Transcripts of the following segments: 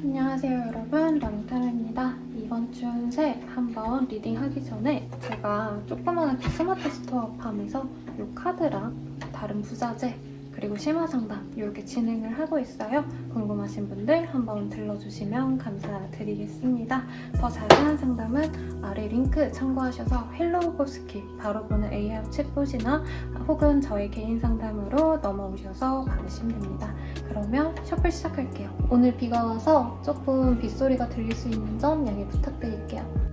안녕하세요 여러분, 랑타라입니다. 이번 주 운세 한번 리딩하기 전에 제가 조그마한 스마트 스토어팜에서 이 카드랑 다른 부자재 그리고 심화 상담 이렇게 진행을 하고 있어요. 궁금하신 분들 한번 들러주시면 감사드리겠습니다. 더 자세한 상담은 아래 링크 참고하셔서 헬로우 고스키 바로 보는 AI 챗봇이나 혹은 저의 개인 상담으로 넘어오셔서 받으시면 됩니다. 그러면 셔플 시작할게요. 오늘 비가 와서 조금 빗소리가 들릴 수 있는 점 양해 부탁드릴게요.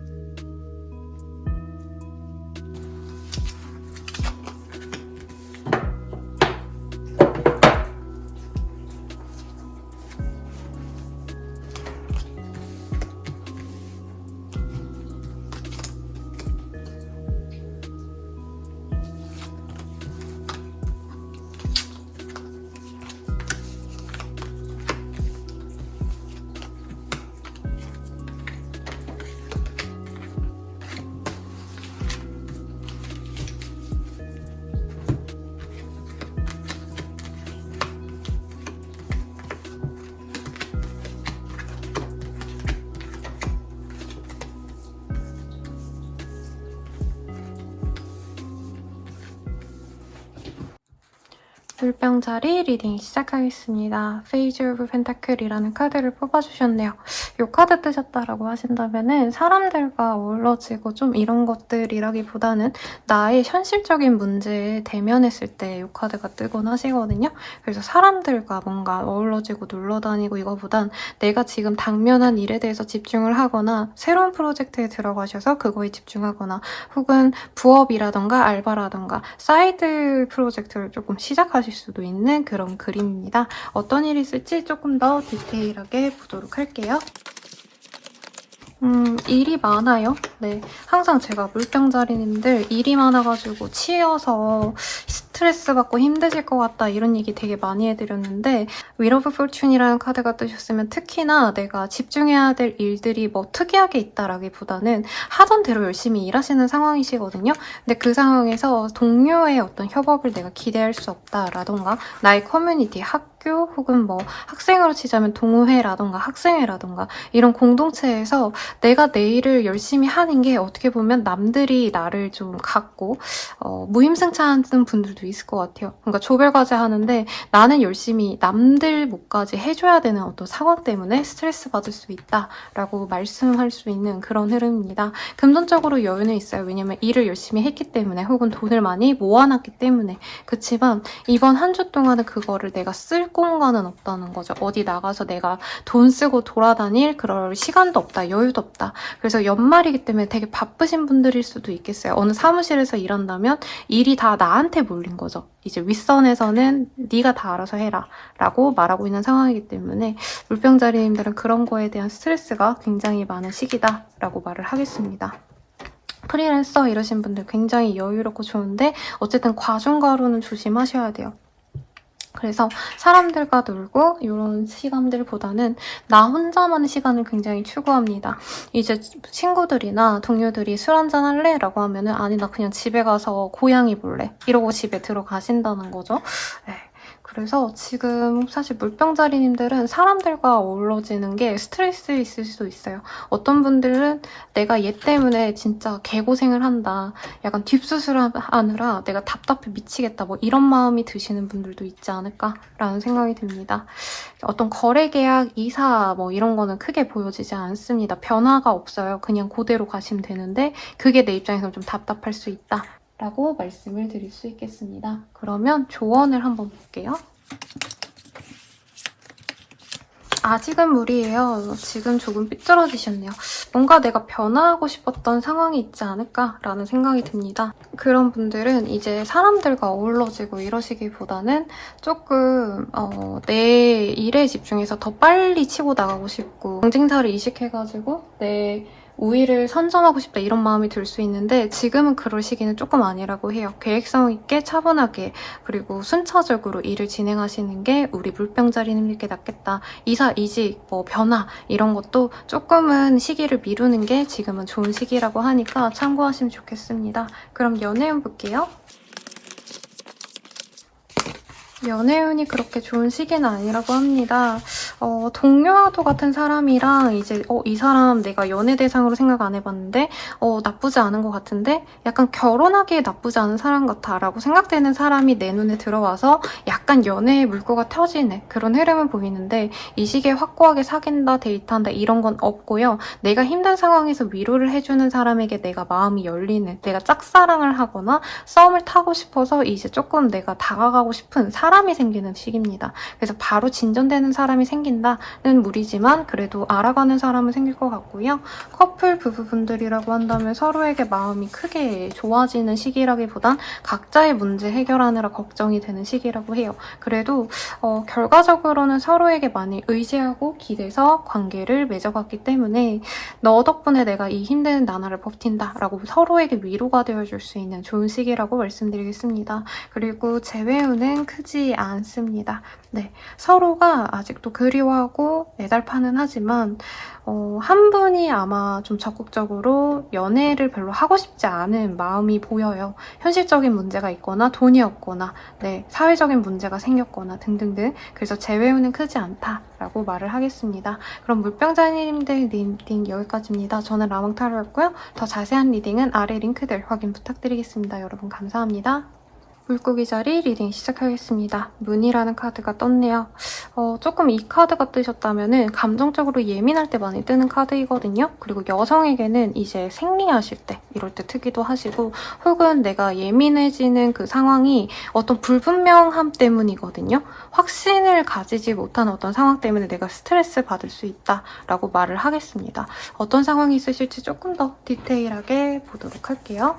물병자리 리딩 시작하겠습니다. 페이지 오브 펜타클이라는 카드를 뽑아주셨네요. 이 카드 뜨셨다라고 하신다면은 사람들과 어우러지고 좀 이런 것들이라기보다는 나의 현실적인 문제에 대면했을 때 이 카드가 뜨곤 하시거든요. 그래서 사람들과 뭔가 어우러지고 놀러 다니고 이거보단 내가 지금 당면한 일에 대해서 집중을 하거나 새로운 프로젝트에 들어가셔서 그거에 집중하거나 혹은 부업이라던가 알바라던가 사이드 프로젝트를 조금 시작하실 수도 있는 그런 그림입니다. 어떤 일이 있을지 조금 더 디테일하게 보도록 할게요. 일이 많아요. 네, 항상 제가 물병자리님들 일이 많아가지고 치여서 스트레스 받고 힘드실 것 같다 이런 얘기 되게 많이 해드렸는데 Wheel of Fortune이라는 카드가 뜨셨으면 특히나 내가 집중해야 될 일들이 뭐 특이하게 있다라기보다는 하던 대로 열심히 일하시는 상황이시거든요. 근데 그 상황에서 동료의 어떤 협업을 내가 기대할 수 없다라던가 나의 커뮤니티, 학교 혹은 뭐 학생으로 치자면 동호회라던가 학생회라던가 이런 공동체에서 내가 내 일을 열심히 하는 게 어떻게 보면 남들이 나를 좀 갖고 무임승차하는 분들도 있을 것 같아요. 그러니까 조별과제 하는데 나는 열심히 남들 몫까지 해줘야 되는 어떤 상황 때문에 스트레스 받을 수 있다라고 말씀할 수 있는 그런 흐름입니다. 금전적으로 여유는 있어요. 왜냐면 일을 열심히 했기 때문에 혹은 돈을 많이 모아놨기 때문에. 그렇지만 이번 한 주 동안은 그거를 내가 쓸 공간은 없다는 거죠. 어디 나가서 내가 돈 쓰고 돌아다닐 그럴 시간도 없다. 여유도 없다. 그래서 연말이기 때문에 되게 바쁘신 분들일 수도 있겠어요. 어느 사무실에서 일한다면 일이 다 나한테 몰린 거죠. 이제 윗선에서는 네가 다 알아서 해라 라고 말하고 있는 상황이기 때문에 물병자리님들은 그런 거에 대한 스트레스가 굉장히 많은 시기다 라고 말을 하겠습니다. 프리랜서 이러신 분들 굉장히 여유롭고 좋은데 어쨌든 과중과로는 조심하셔야 돼요. 그래서 사람들과 놀고 이런 시간들보다는 나 혼자만의 시간을 굉장히 추구합니다. 이제 친구들이나 동료들이 술 한잔 할래? 라고 하면은 아니 나 그냥 집에 가서 고양이 볼래? 이러고 집에 들어가신다는 거죠. 네. 그래서 지금 사실 물병자리님들은 사람들과 어우러지는 게 스트레스 있을 수도 있어요. 어떤 분들은 내가 얘 때문에 진짜 개고생을 한다. 약간 뒷수술하느라 내가 답답해 미치겠다. 뭐 이런 마음이 드시는 분들도 있지 않을까라는 생각이 듭니다. 어떤 거래 계약, 이사 뭐 이런 거는 크게 보여지지 않습니다. 변화가 없어요. 그냥 그대로 가시면 되는데 그게 내 입장에서는 좀 답답할 수 있다. 라고 말씀을 드릴 수 있겠습니다. 그러면 조언을 한번 볼게요. 아직은 무리예요. 지금 조금 삐뚤어지셨네요. 뭔가 내가 변화하고 싶었던 상황이 있지 않을까라는 생각이 듭니다. 그런 분들은 이제 사람들과 어우러지고 이러시기보다는 조금 내 일에 집중해서 더 빨리 치고 나가고 싶고 경쟁사를 이식해가지고 내 우위를 선점하고 싶다 이런 마음이 들 수 있는데 지금은 그럴 시기는 조금 아니라고 해요. 계획성 있게 차분하게 그리고 순차적으로 일을 진행하시는 게 우리 물병자리님께 낫겠다. 이사, 이직, 뭐 변화 이런 것도 조금은 시기를 미루는 게 지금은 좋은 시기라고 하니까 참고하시면 좋겠습니다. 그럼 연애운 볼게요. 연애운이 그렇게 좋은 시기는 아니라고 합니다. 동료와도 같은 사람이랑 이제 이 사람 내가 연애 대상으로 생각 안 해봤는데 나쁘지 않은 것 같은데 약간 결혼하기에 나쁘지 않은 사람 같아 라고 생각되는 사람이 내 눈에 들어와서 약간 연애의 물꼬가 터지는 그런 흐름은 보이는데 이 시기에 확고하게 사귄다, 데이트한다 이런 건 없고요. 내가 힘든 상황에서 위로를 해주는 사람에게 내가 마음이 열리는, 내가 짝사랑을 하거나 썸을 타고 싶어서 이제 조금 내가 다가가고 싶은 사람이 생기는 시기입니다. 그래서 바로 진전되는 사람이 생긴다는 무리지만 그래도 알아가는 사람은 생길 것 같고요. 커플 부부분들이라고 한다면 서로에게 마음이 크게 좋아지는 시기라기보단 각자의 문제 해결하느라 걱정이 되는 시기라고 해요. 그래도 결과적으로는 서로에게 많이 의지하고 기대서 관계를 맺어갔기 때문에 너 덕분에 내가 이 힘든 나날을 버틴다 라고 서로에게 위로가 되어줄 수 있는 좋은 시기라고 말씀드리겠습니다. 그리고 재회운은 크지 않습니다. 네, 서로가 아직도 그리워하고 애달파는 하지만 한 분이 아마 좀 적극적으로 연애를 별로 하고 싶지 않은 마음이 보여요. 현실적인 문제가 있거나 돈이 없거나 네, 사회적인 문제가 생겼거나 등등등. 그래서 재회운은 크지 않다라고 말을 하겠습니다. 그럼 물병자님들 리딩 여기까지입니다. 저는 라몽타로였고요. 더 자세한 리딩은 아래 링크들 확인 부탁드리겠습니다. 여러분 감사합니다. 물고기 자리 리딩 시작하겠습니다. 문이라는 카드가 떴네요. 조금 이 카드가 뜨셨다면 감정적으로 예민할 때 많이 뜨는 카드이거든요. 그리고 여성에게는 이제 생리하실 때 이럴 때 트기도 하시고 혹은 내가 예민해지는 그 상황이 어떤 불분명함 때문이거든요. 확신을 가지지 못한 어떤 상황 때문에 내가 스트레스 받을 수 있다라고 말을 하겠습니다. 어떤 상황이 있으실지 조금 더 디테일하게 보도록 할게요.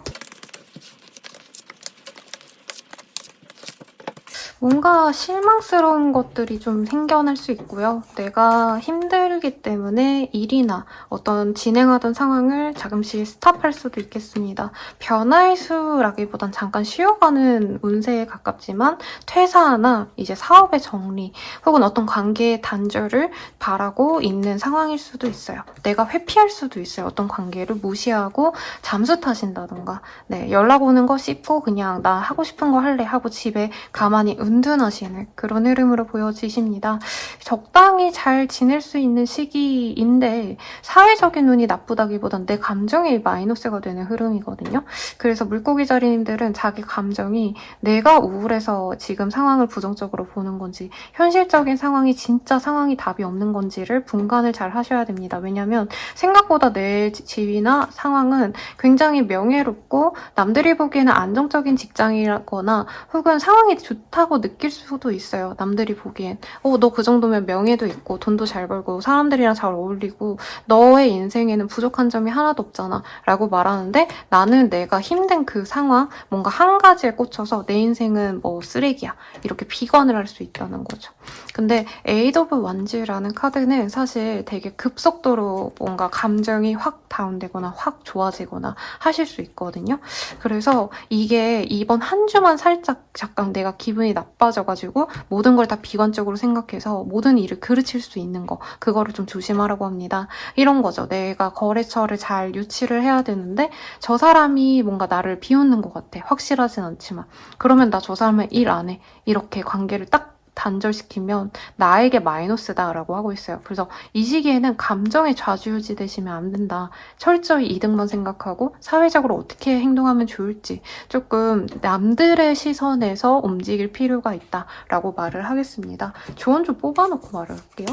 뭔가 실망스러운 것들이 좀 생겨날 수 있고요. 내가 힘들기 때문에 일이나 어떤 진행하던 상황을 잠시 스탑할 수도 있겠습니다. 변화의 수라기보단 잠깐 쉬어가는 운세에 가깝지만 퇴사나 이제 사업의 정리 혹은 어떤 관계의 단절을 바라고 있는 상황일 수도 있어요. 내가 회피할 수도 있어요. 어떤 관계를 무시하고 잠수 타신다던가 네, 연락 오는 거 씹고 그냥 나 하고 싶은 거 할래 하고 집에 가만히 은둔하시는 그런 흐름으로 보여지십니다. 적당히 잘 지낼 수 있는 시기인데 사회적인 운이 나쁘다기보단 내 감정이 마이너스가 되는 흐름이거든요. 그래서 물고기 자리님들은 자기 감정이 내가 우울해서 지금 상황을 부정적으로 보는 건지 현실적인 상황이 진짜 상황이 답이 없는 건지를 분간을 잘 하셔야 됩니다. 왜냐면 생각보다 내 지위나 상황은 굉장히 명예롭고 남들이 보기에는 안정적인 직장이거나 혹은 상황이 좋다고 느낄 수도 있어요. 남들이 보기엔 너 그 정도면 명예도 있고 돈도 잘 벌고 사람들이랑 잘 어울리고 너의 인생에는 부족한 점이 하나도 없잖아 라고 말하는데 나는 내가 힘든 그 상황 뭔가 한 가지에 꽂혀서 내 인생은 뭐 쓰레기야 이렇게 비관을 할 수 있다는 거죠. 근데 에이드 오브 완즈라는 카드는 사실 되게 급속도로 뭔가 감정이 확 다운되거나 확 좋아지거나 하실 수 있거든요. 그래서 이게 이번 한 주만 살짝 잠깐 내가 기분이 나빠져가지고 모든 걸 다 비관적으로 생각해서 모든 일을 그르칠 수 있는 거 그거를 좀 조심하라고 합니다. 이런 거죠. 내가 거래처를 잘 유치를 해야 되는데 저 사람이 뭔가 나를 비웃는 것 같아. 확실하진 않지만 그러면 나 저 사람은 일 안 해. 이렇게 관계를 딱 단절시키면 나에게 마이너스다라고 하고 있어요. 그래서 이 시기에는 감정에 좌지우지 되시면 안 된다. 철저히 이득만 생각하고 사회적으로 어떻게 행동하면 좋을지 조금 남들의 시선에서 움직일 필요가 있다라고 말을 하겠습니다. 조언 좀 뽑아놓고 말을 할게요.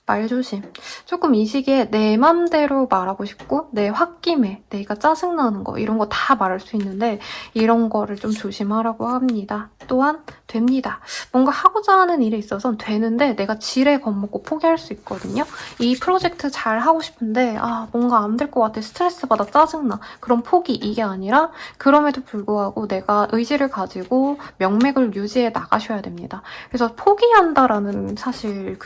말조심. 조금 이 시기에 내 맘대로 말하고 싶고 내 홧김에 내가 짜증나는 거 이런 거 다 말할 수 있는데 이런 거를 좀 조심하라고 합니다. 또한 됩니다. 뭔가 하고자 하는 일에 있어서는 되는데 내가 지레 겁먹고 포기할 수 있거든요. 이 프로젝트 잘 하고 싶은데 뭔가 안 될 것 같아. 스트레스 받아 짜증나. 그럼 포기 이게 아니라 그럼에도 불구하고 내가 의지를 가지고 명맥을 유지해 나가셔야 됩니다. 그래서 포기한다라는 사실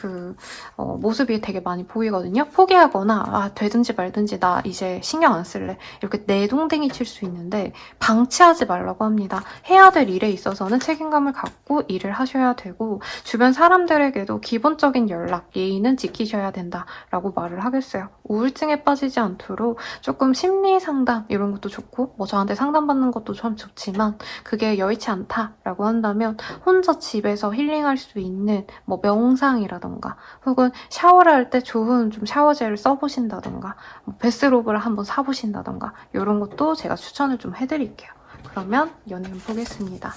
모습이 되게 많이 보이거든요. 포기하거나 되든지 말든지 나 이제 신경 안 쓸래 이렇게 내동댕이 칠 수 있는데 방치하지 말라고 합니다. 해야 될 일에 있어서는 책임감을 갖고 잡고 일을 하셔야 되고 주변 사람들에게도 기본적인 연락, 예의는 지키셔야 된다라고 말을 하겠어요. 우울증에 빠지지 않도록 조금 심리 상담 이런 것도 좋고 뭐 저한테 상담받는 것도 참 좋지만 그게 여의치 않다라고 한다면 혼자 집에서 힐링할 수 있는 뭐 명상이라던가 혹은 샤워를 할 때 좋은 좀 샤워젤을 써보신다던가 뭐 베스로브를 한번 사보신다던가 이런 것도 제가 추천을 좀 해드릴게요. 그러면 연애운 보겠습니다.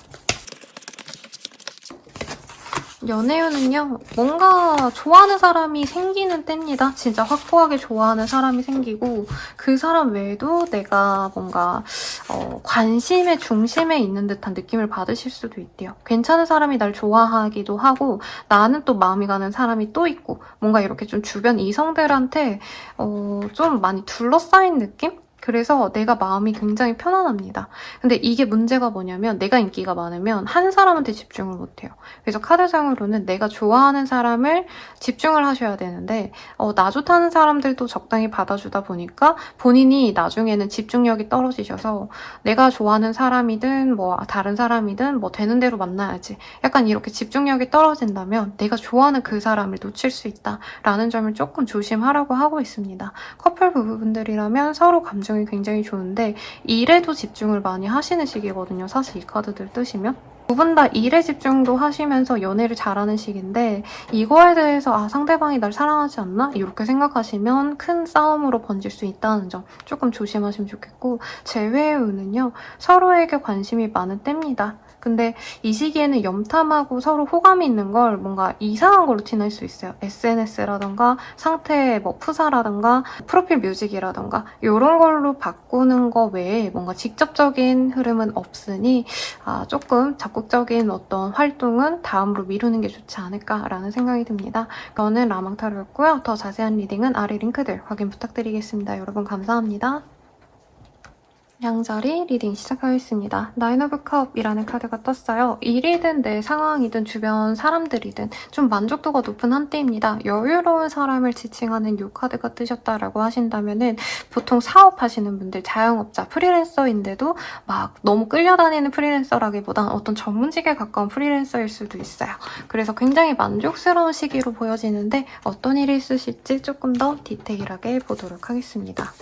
연애운은요, 뭔가 좋아하는 사람이 생기는 때입니다. 진짜 확고하게 좋아하는 사람이 생기고 그 사람 외에도 내가 뭔가 관심의 중심에 있는 듯한 느낌을 받으실 수도 있대요. 괜찮은 사람이 날 좋아하기도 하고 나는 또 마음이 가는 사람이 또 있고 뭔가 이렇게 좀 주변 이성들한테 좀 많이 둘러싸인 느낌? 그래서 내가 마음이 굉장히 편안합니다. 근데 이게 문제가 뭐냐면 내가 인기가 많으면 한 사람한테 집중을 못해요. 그래서 카드상으로는 내가 좋아하는 사람을 집중을 하셔야 되는데 나 좋다는 사람들도 적당히 받아주다 보니까 본인이 나중에는 집중력이 떨어지셔서 내가 좋아하는 사람이든 뭐 다른 사람이든 뭐 되는 대로 만나야지. 약간 이렇게 집중력이 떨어진다면 내가 좋아하는 그 사람을 놓칠 수 있다라는 점을 조금 조심하라고 하고 있습니다. 커플 부부분들이라면 서로 감정이 굉장히 좋은데 일에도 집중을 많이 하시는 시기거든요. 사실 이 카드들 뜨시면. 두 분 다 일에 집중도 하시면서 연애를 잘하는 시기인데 이거에 대해서 상대방이 날 사랑하지 않나? 이렇게 생각하시면 큰 싸움으로 번질 수 있다는 점 조금 조심하시면 좋겠고 제외의 운은요. 서로에게 관심이 많은 때입니다. 근데 이 시기에는 염탐하고 서로 호감이 있는 걸 뭔가 이상한 걸로 티낼 수 있어요. SNS라던가 상태 뭐 프사라던가 프로필 뮤직이라던가 이런 걸로 바꾸는 거 외에 뭔가 직접적인 흐름은 없으니 조금 적극적인 어떤 활동은 다음으로 미루는 게 좋지 않을까라는 생각이 듭니다. 저는 라망타로였고요. 더 자세한 리딩은 아래 링크들 확인 부탁드리겠습니다. 여러분 감사합니다. 양자리 리딩 시작하겠습니다. 나인 오브 컵이라는 카드가 떴어요. 일이든 내 상황이든 주변 사람들이든 좀 만족도가 높은 한때입니다. 여유로운 사람을 지칭하는 이 카드가 뜨셨다라고 하신다면은 보통 사업하시는 분들, 자영업자, 프리랜서인데도 막 너무 끌려다니는 프리랜서라기보단 어떤 전문직에 가까운 프리랜서일 수도 있어요. 그래서 굉장히 만족스러운 시기로 보여지는데 어떤 일이 있으실지 조금 더 디테일하게 보도록 하겠습니다.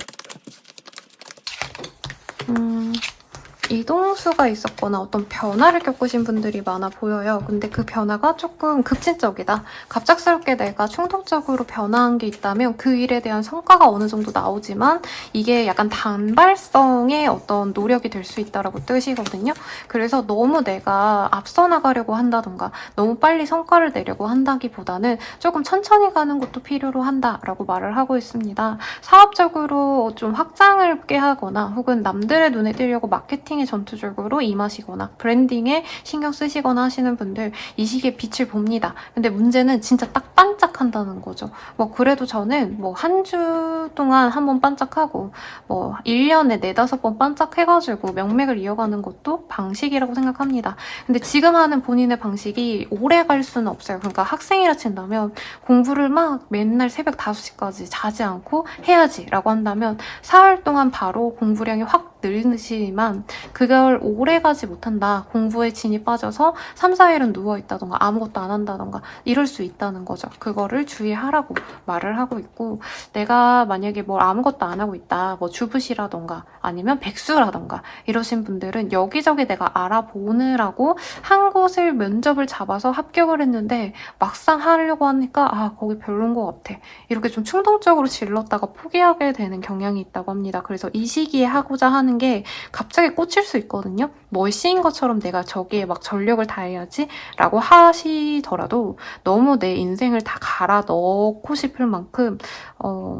이동수가 있었거나 어떤 변화를 겪으신 분들이 많아 보여요. 근데 그 변화가 조금 급진적이다. 갑작스럽게 내가 충동적으로 변화한 게 있다면 그 일에 대한 성과가 어느 정도 나오지만 이게 약간 단발성의 어떤 노력이 될 수 있다라고 뜻이거든요. 그래서 너무 내가 앞서 나가려고 한다던가 너무 빨리 성과를 내려고 한다기보다는 조금 천천히 가는 것도 필요로 한다라고 말을 하고 있습니다. 사업적으로 좀 확장을 꾀하거나 혹은 남들의 눈에 띄려고 마케팅에 전투적으로 임하시거나 브랜딩에 신경 쓰시거나 하시는 분들 이 시기에 빛을 봅니다. 근데 문제는 진짜 딱 반짝한다는 거죠. 뭐 그래도 저는 뭐 한 주 동안 한 번 반짝하고 뭐 1년에 4-5번 반짝해가지고 명맥을 이어가는 것도 방식이라고 생각합니다. 근데 지금 하는 본인의 방식이 오래 갈 수는 없어요. 그러니까 학생이라 친다면 공부를 막 맨날 새벽 5시까지 자지 않고 해야지 라고 한다면 사흘 동안 바로 공부량이 확 늘지만 그걸 오래 가지 못한다. 공부에 진이 빠져서 3-4일은 누워있다던가 아무것도 안 한다던가 이럴 수 있다는 거죠. 그거를 주의하라고 말을 하고 있고 내가 만약에 뭘 아무것도 안 하고 있다. 뭐 주부시라던가 아니면 백수라던가 이러신 분들은 여기저기 내가 알아보느라고 한 곳을 면접을 잡아서 합격을 했는데 막상 하려고 하니까 거기 별론 것 같아. 이렇게 좀 충동적으로 질렀다가 포기하게 되는 경향이 있다고 합니다. 그래서 이 시기에 하고자 하는 게 갑자기 꽂힐 수 있거든요. 멀씨인 것처럼 내가 저기에 막 전력을 다해야지 라고 하시더라도 너무 내 인생을 다 갈아 넣고 싶을 만큼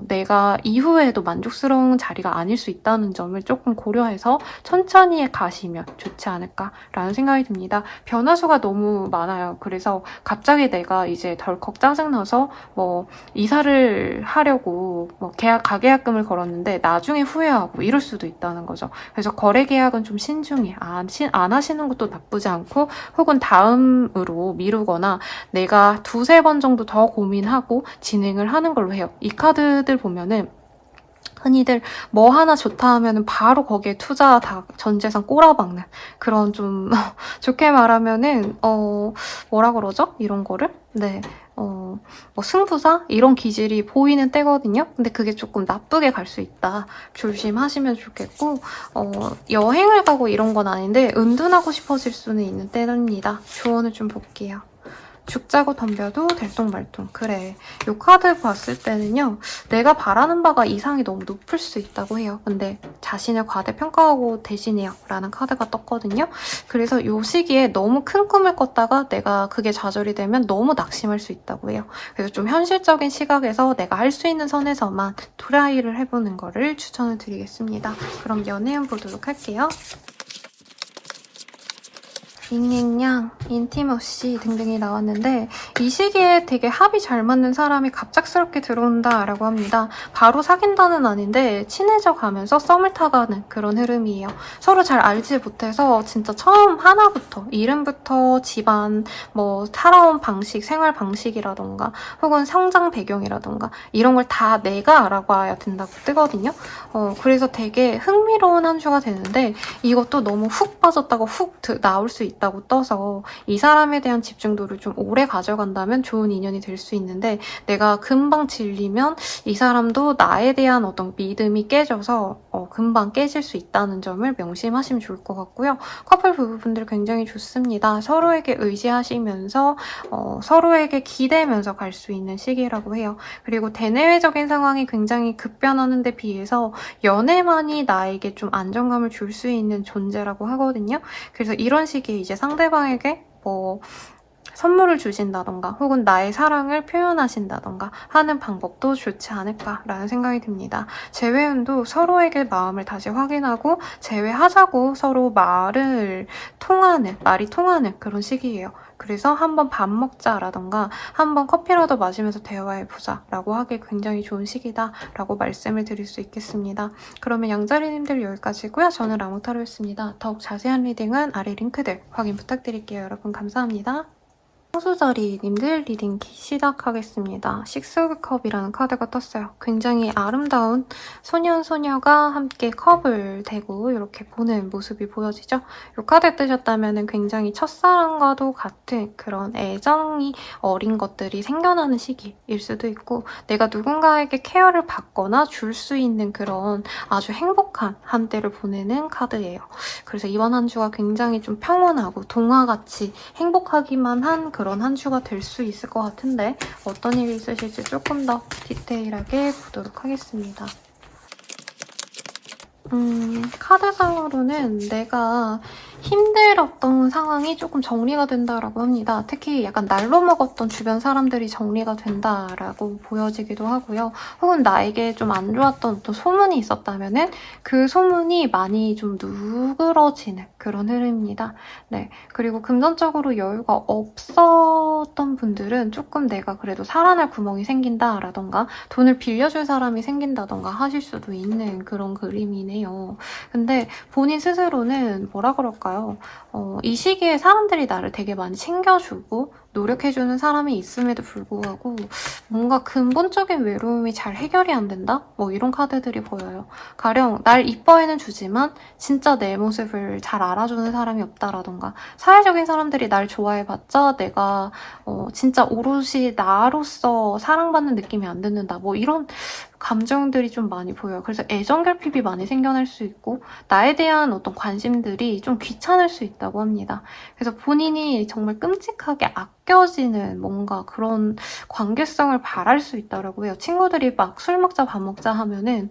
내가 이후에도 만족스러운 자리가 아닐 수 있다는 점을 조금 고려해서 천천히 가시면 좋지 않을까라는 생각이 듭니다. 변화수가 너무 많아요. 그래서 갑자기 내가 이제 덜컥 짜증나서 뭐 이사를 하려고 뭐 가계약금을 걸었는데 나중에 후회하고 이럴 수도 있다는 거죠. 그래서 거래 계약은 좀 신중히 안 하시는 것도 나쁘지 않고 혹은 다음으로 미루거나 내가 2-3번 정도 더 고민하고 진행을 하는 걸로 해요. 이 카드들 보면은 흔히들 뭐 하나 좋다 하면은 바로 거기에 투자 다 전 재산 꼬라박는 그런 좀 좋게 말하면은 뭐라 그러죠? 이런 거를? 네. 뭐 승부사? 이런 기질이 보이는 때거든요. 근데 그게 조금 나쁘게 갈 수 있다. 조심하시면 좋겠고 여행을 가고 이런 건 아닌데 은둔하고 싶어질 수는 있는 때입니다. 조언을 좀 볼게요. 죽자고 덤벼도 들똥말똥. 그래. 이 카드 봤을 때는요. 내가 바라는 바가 이상이 너무 높을 수 있다고 해요. 근데 자신을 과대평가하고 대신해요. 라는 카드가 떴거든요. 그래서 이 시기에 너무 큰 꿈을 꿨다가 내가 그게 좌절이 되면 너무 낙심할 수 있다고 해요. 그래서 좀 현실적인 시각에서 내가 할 수 있는 선에서만 트라이를 해보는 거를 추천을 드리겠습니다. 그럼 연애운 보도록 할게요. 잉잉양, 인티머시 등등이 나왔는데 이 시기에 되게 합이 잘 맞는 사람이 갑작스럽게 들어온다라고 합니다. 바로 사귄다는 아닌데 친해져 가면서 썸을 타가는 그런 흐름이에요. 서로 잘 알지 못해서 진짜 처음 하나부터 이름부터 집안, 뭐 살아온 방식, 생활 방식이라던가 혹은 성장 배경이라던가 이런 걸 다 내가 알아봐야 된다고 뜨거든요. 그래서 되게 흥미로운 한 주가 되는데 이것도 너무 훅 빠졌다고 훅 나올 수 있다고 떠서 이 사람에 대한 집중도를 좀 오래 가져간다면 좋은 인연이 될 수 있는데 내가 금방 질리면 이 사람도 나에 대한 어떤 믿음이 깨져서 금방 깨질 수 있다는 점을 명심하시면 좋을 것 같고요. 커플 부부분들 굉장히 좋습니다. 서로에게 의지하시면서 서로에게 기대면서 갈 수 있는 시기라고 해요. 그리고 대내외적인 상황이 굉장히 급변하는 데 비해서 연애만이 나에게 좀 안정감을 줄 수 있는 존재라고 하거든요. 그래서 이런 시기에 이제 상대방에게 뭐 선물을 주신다던가 혹은 나의 사랑을 표현하신다던가 하는 방법도 좋지 않을까라는 생각이 듭니다. 재회운도 서로에게 마음을 다시 확인하고 재회하자고 서로 말이 통하는 그런 시기예요. 그래서 한번 밥 먹자라던가 한번 커피라도 마시면서 대화해보자라고 하기 굉장히 좋은 시기다라고 말씀을 드릴 수 있겠습니다. 그러면 양자리님들 여기까지고요. 저는 라모타로였습니다. 더욱 자세한 리딩은 아래 링크들 확인 부탁드릴게요. 여러분 감사합니다. 성수자리님들 리딩 시작하겠습니다. 식스컵이라는 카드가 떴어요. 굉장히 아름다운 소년소녀가 함께 컵을 대고 이렇게 보는 모습이 보여지죠? 이 카드 뜨셨다면 굉장히 첫사랑과도 같은 그런 애정이 어린 것들이 생겨나는 시기일 수도 있고 내가 누군가에게 케어를 받거나 줄 수 있는 그런 아주 행복한 한때를 보내는 카드예요. 그래서 이번 한 주가 굉장히 좀 평온하고 동화같이 행복하기만 한 그런 한 주가 될 수 있을 것 같은데 어떤 일이 있으실지 조금 더 디테일하게 보도록 하겠습니다. 카드상으로는 내가 힘들었던 상황이 조금 정리가 된다라고 합니다. 특히 약간 날로 먹었던 주변 사람들이 정리가 된다라고 보여지기도 하고요. 혹은 나에게 좀 안 좋았던 어떤 소문이 있었다면은 그 소문이 많이 좀 누그러지는 그런 흐름입니다. 네. 그리고 금전적으로 여유가 없었던 분들은 조금 내가 그래도 살아날 구멍이 생긴다라던가 돈을 빌려줄 사람이 생긴다던가 하실 수도 있는 그런 그림이네요. 근데 본인 스스로는 뭐라 그럴까요? 이 시기에 사람들이 나를 되게 많이 챙겨주고 노력해주는 사람이 있음에도 불구하고 뭔가 근본적인 외로움이 잘 해결이 안 된다? 뭐 이런 카드들이 보여요. 가령 날 이뻐해는 주지만 진짜 내 모습을 잘 알아주는 사람이 없다라던가 사회적인 사람들이 날 좋아해봤자 내가 진짜 오롯이 나로서 사랑받는 느낌이 안 드는다. 뭐 이런 감정들이 좀 많이 보여요. 그래서 애정 결핍이 많이 생겨날 수 있고 나에 대한 어떤 관심들이 좀 귀찮을 수 있다고 합니다. 그래서 본인이 정말 끔찍하게 아껴지는 뭔가 그런 관계성을 바랄 수 있다고 해요. 친구들이 막 술 먹자 밥 먹자 하면은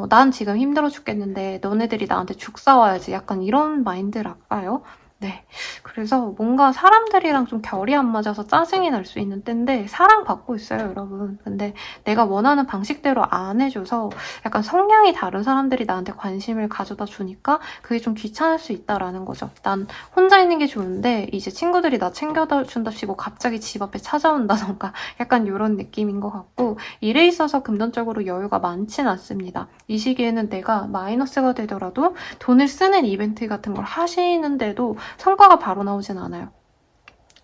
난 지금 힘들어 죽겠는데 너네들이 나한테 죽 사와야지 약간 이런 마인드랄까요? 네. 그래서 뭔가 사람들이랑 좀 결이 안 맞아서 짜증이 날 수 있는 때인데 사랑받고 있어요, 여러분. 근데 내가 원하는 방식대로 안 해줘서 약간 성향이 다른 사람들이 나한테 관심을 가져다 주니까 그게 좀 귀찮을 수 있다라는 거죠. 난 혼자 있는 게 좋은데 이제 친구들이 나 챙겨다 준답시고 갑자기 집 앞에 찾아온다던가 약간 이런 느낌인 것 같고 일에 있어서 금전적으로 여유가 많진 않습니다. 이 시기에는 내가 마이너스가 되더라도 돈을 쓰는 이벤트 같은 걸 하시는데도 성과가 바로 나오진 않아요.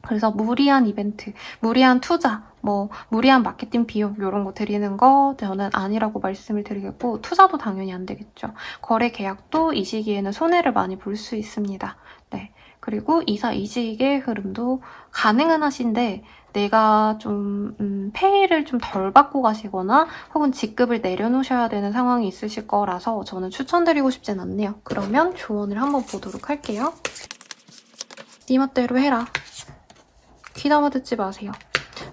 그래서 무리한 이벤트, 무리한 투자, 뭐 무리한 마케팅 비용 이런 거 드리는 거 저는 아니라고 말씀을 드리겠고 투자도 당연히 안 되겠죠. 거래 계약도 이 시기에는 손해를 많이 볼 수 있습니다. 네. 그리고 이사 이직의 흐름도 가능은 하신데 내가 좀 페이를 좀 덜 받고 가시거나 혹은 직급을 내려놓으셔야 되는 상황이 있으실 거라서 저는 추천드리고 싶진 않네요. 그러면 조언을 한번 보도록 할게요. 네 멋대로 해라. 귀담아 듣지 마세요.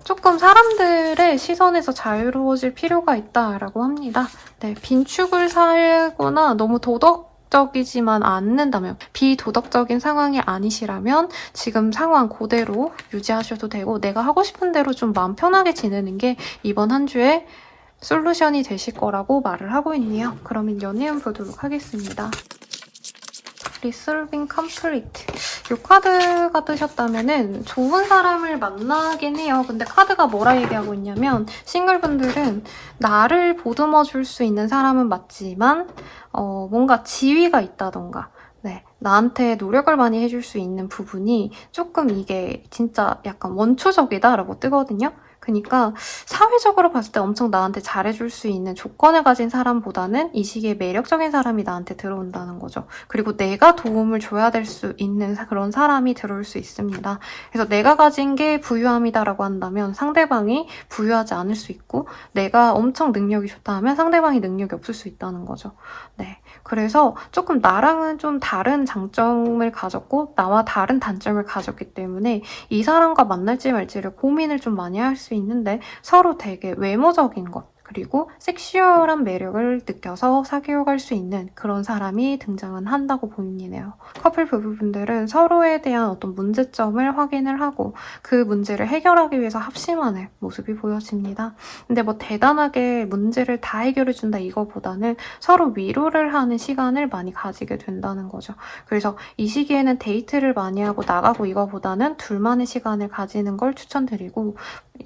조금 사람들의 시선에서 자유로워질 필요가 있다라고 합니다. 네, 빈축을 살거나 너무 도덕적이지만 않는다면 비도덕적인 상황이 아니시라면 지금 상황 그대로 유지하셔도 되고 내가 하고 싶은 대로 좀 마음 편하게 지내는 게 이번 한 주에 솔루션이 되실 거라고 말을 하고 있네요. 그러면 연애운 보도록 하겠습니다. Resolving Conflict. 이 카드가 뜨셨다면은 좋은 사람을 만나긴 해요. 근데 카드가 뭐라 얘기하고 있냐면 싱글분들은 나를 보듬어 줄 수 있는 사람은 맞지만 뭔가 지위가 있다던가 네, 나한테 노력을 많이 해줄 수 있는 부분이 조금 이게 진짜 약간 원초적이다라고 뜨거든요. 그러니까 사회적으로 봤을 때 엄청 나한테 잘해줄 수 있는 조건을 가진 사람보다는 이 시기에 매력적인 사람이 나한테 들어온다는 거죠. 그리고 내가 도움을 줘야 될 수 있는 그런 사람이 들어올 수 있습니다. 그래서 내가 가진 게 부유함이다라고 한다면 상대방이 부유하지 않을 수 있고 내가 엄청 능력이 좋다 하면 상대방이 능력이 없을 수 있다는 거죠. 네, 그래서 조금 나랑은 좀 다른 장점을 가졌고 나와 다른 단점을 가졌기 때문에 이 사람과 만날지 말지를 고민을 좀 많이 할 수 있는데 서로 되게 외모적인 것 그리고 섹슈얼한 매력을 느껴서 사귀어 갈 수 있는 그런 사람이 등장은 한다고 보이네요. 커플 부부분들은 서로에 대한 어떤 문제점을 확인을 하고 그 문제를 해결하기 위해서 합심하는 모습이 보여집니다. 근데 뭐 대단하게 문제를 다 해결해준다 이거보다는 서로 위로를 하는 시간을 많이 가지게 된다는 거죠. 그래서 이 시기에는 데이트를 많이 하고 나가고 이거보다는 둘만의 시간을 가지는 걸 추천드리고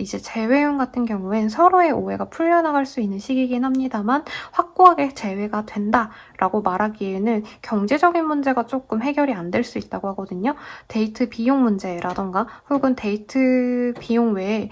이제 재회용 같은 경우엔 서로의 오해가 풀려나갈 수 있는 시기이긴 합니다만 확고하게 재회가 된다라고 말하기에는 경제적인 문제가 조금 해결이 안 될 수 있다고 하거든요. 데이트 비용 문제라던가 혹은 데이트 비용 외에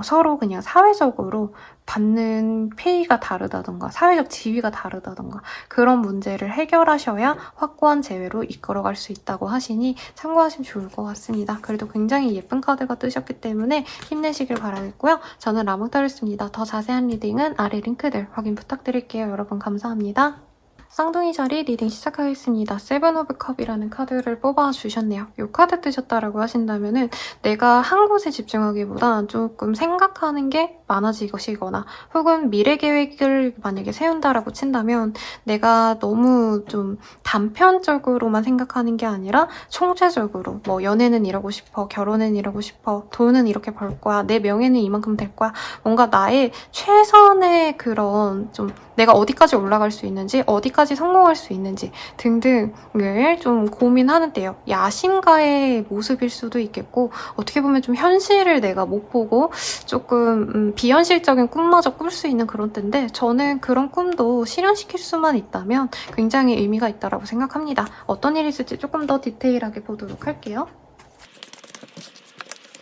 서로 그냥 사회적으로 받는 페이가 다르다던가 사회적 지위가 다르다던가 그런 문제를 해결하셔야 확고한 재회로 이끌어갈 수 있다고 하시니 참고하시면 좋을 것 같습니다. 그래도 굉장히 예쁜 카드가 뜨셨기 때문에 힘내시길 바라겠고요. 저는 라몽타로스입니다. 더 자세한 리딩은 아래 링크들 확인 부탁드릴게요. 여러분 감사합니다. 쌍둥이 자리 리딩 시작하겠습니다. 세븐 오브 컵이라는 카드를 뽑아주셨네요. 이 카드 뜨셨다라고 하신다면은 내가 한 곳에 집중하기보다 조금 생각하는 게 많아지시거나 혹은 미래 계획을 만약에 세운다라고 친다면 내가 너무 좀 단편적으로만 생각하는 게 아니라 총체적으로 뭐 연애는 이러고 싶어, 결혼은 이러고 싶어, 돈은 이렇게 벌 거야, 내 명예는 이만큼 될 거야 뭔가 나의 최선의 그런 좀 내가 어디까지 올라갈 수 있는지 어디까지 성공할 수 있는지 등등을 좀 고민하는 때요. 야심가의 모습일 수도 있겠고 어떻게 보면 좀 현실을 내가 못 보고 조금 비현실적인 꿈마저 꿀 수 있는 그런 때인데 저는 그런 꿈도 실현시킬 수만 있다면 굉장히 의미가 있다고 생각합니다. 어떤 일이 있을지 조금 더 디테일하게 보도록 할게요.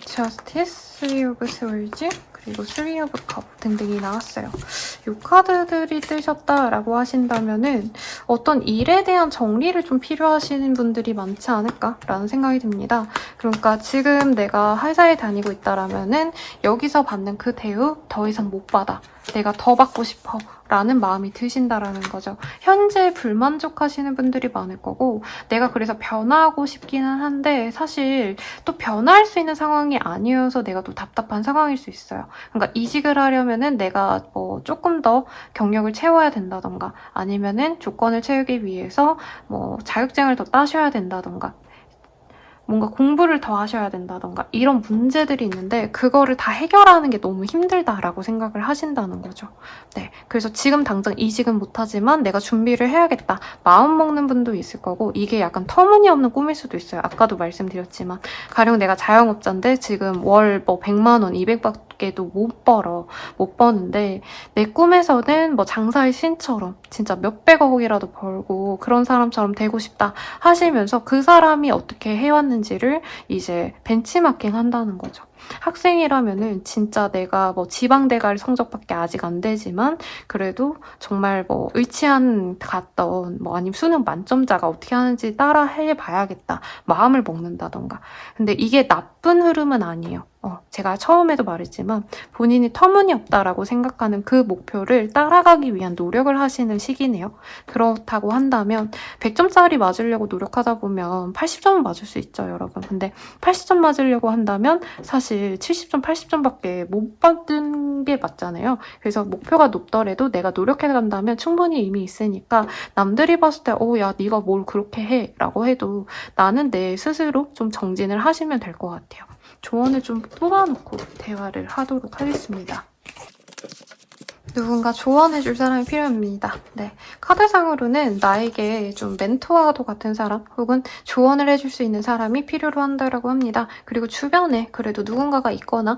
Justice, Three of Swords, 그리고 Three of Cup 등등이 나왔어요. 이 카드들이 뜨셨다라고 하신다면은 어떤 일에 대한 정리를 좀 필요하시는 분들이 많지 않을까라는 생각이 듭니다. 그러니까 지금 내가 회사에 다니고 있다라면은 여기서 받는 그 대우 더 이상 못 받아. 내가 더 받고 싶어 라는 마음이 드신다라는 거죠. 현재 불만족하시는 분들이 많을 거고 내가 그래서 변화하고 싶기는 한데 사실 또 변화할 수 있는 상황이 아니어서 내가 또 답답한 상황일 수 있어요. 그러니까 이직을 하려면은 내가 뭐 조금 더 경력을 채워야 된다던가 아니면은 조건을 채우기 위해서 뭐 자격증을 더 따셔야 된다던가 뭔가 공부를 더 하셔야 된다던가 이런 문제들이 있는데 그거를 다 해결하는 게 너무 힘들다라고 생각을 하신다는 거죠. 네, 그래서 지금 당장 이직은 못하지만 내가 준비를 해야겠다. 마음 먹는 분도 있을 거고 이게 약간 터무니없는 꿈일 수도 있어요. 아까도 말씀드렸지만 가령 내가 자영업자인데 지금 월 뭐 100만 원, 200밖에도 못 버는데 내 꿈에서는 뭐 장사의 신처럼 진짜 몇백억이라도 벌고 그런 사람처럼 되고 싶다 하시면서 그 사람이 어떻게 해왔는지를 이제 벤치마킹 한다는 거죠. 학생이라면은 진짜 내가 뭐 지방대 갈 성적밖에 아직 안 되지만 그래도 정말 뭐 의치안 갔던 뭐 아니면 수능 만점자가 어떻게 하는지 따라 해봐야겠다. 마음을 먹는다던가. 근데 이게 나쁜 흐름은 아니에요. 제가 처음에도 말했지만 본인이 터무니없다라고 생각하는 그 목표를 따라가기 위한 노력을 하시는 시기네요. 그렇다고 한다면 100점짜리 맞으려고 노력하다 보면 80점은 맞을 수 있죠, 여러분. 근데 80점 맞으려고 한다면 사실 70점, 80점밖에 못 받는 게 맞잖아요. 그래서 목표가 높더라도 내가 노력해간다면 충분히 이미 있으니까 남들이 봤을 때 야, 네가 뭘 그렇게 해? 라고 해도 나는 내 스스로 좀 정진을 하시면 될 것 같아요. 조언을 좀 뽑아놓고 대화를 하도록 하겠습니다. 누군가 조언해줄 사람이 필요합니다. 네, 카드상으로는 나에게 좀 멘토와도 같은 사람 혹은 조언을 해줄 수 있는 사람이 필요로 한다고 합니다. 그리고 주변에 그래도 누군가가 있거나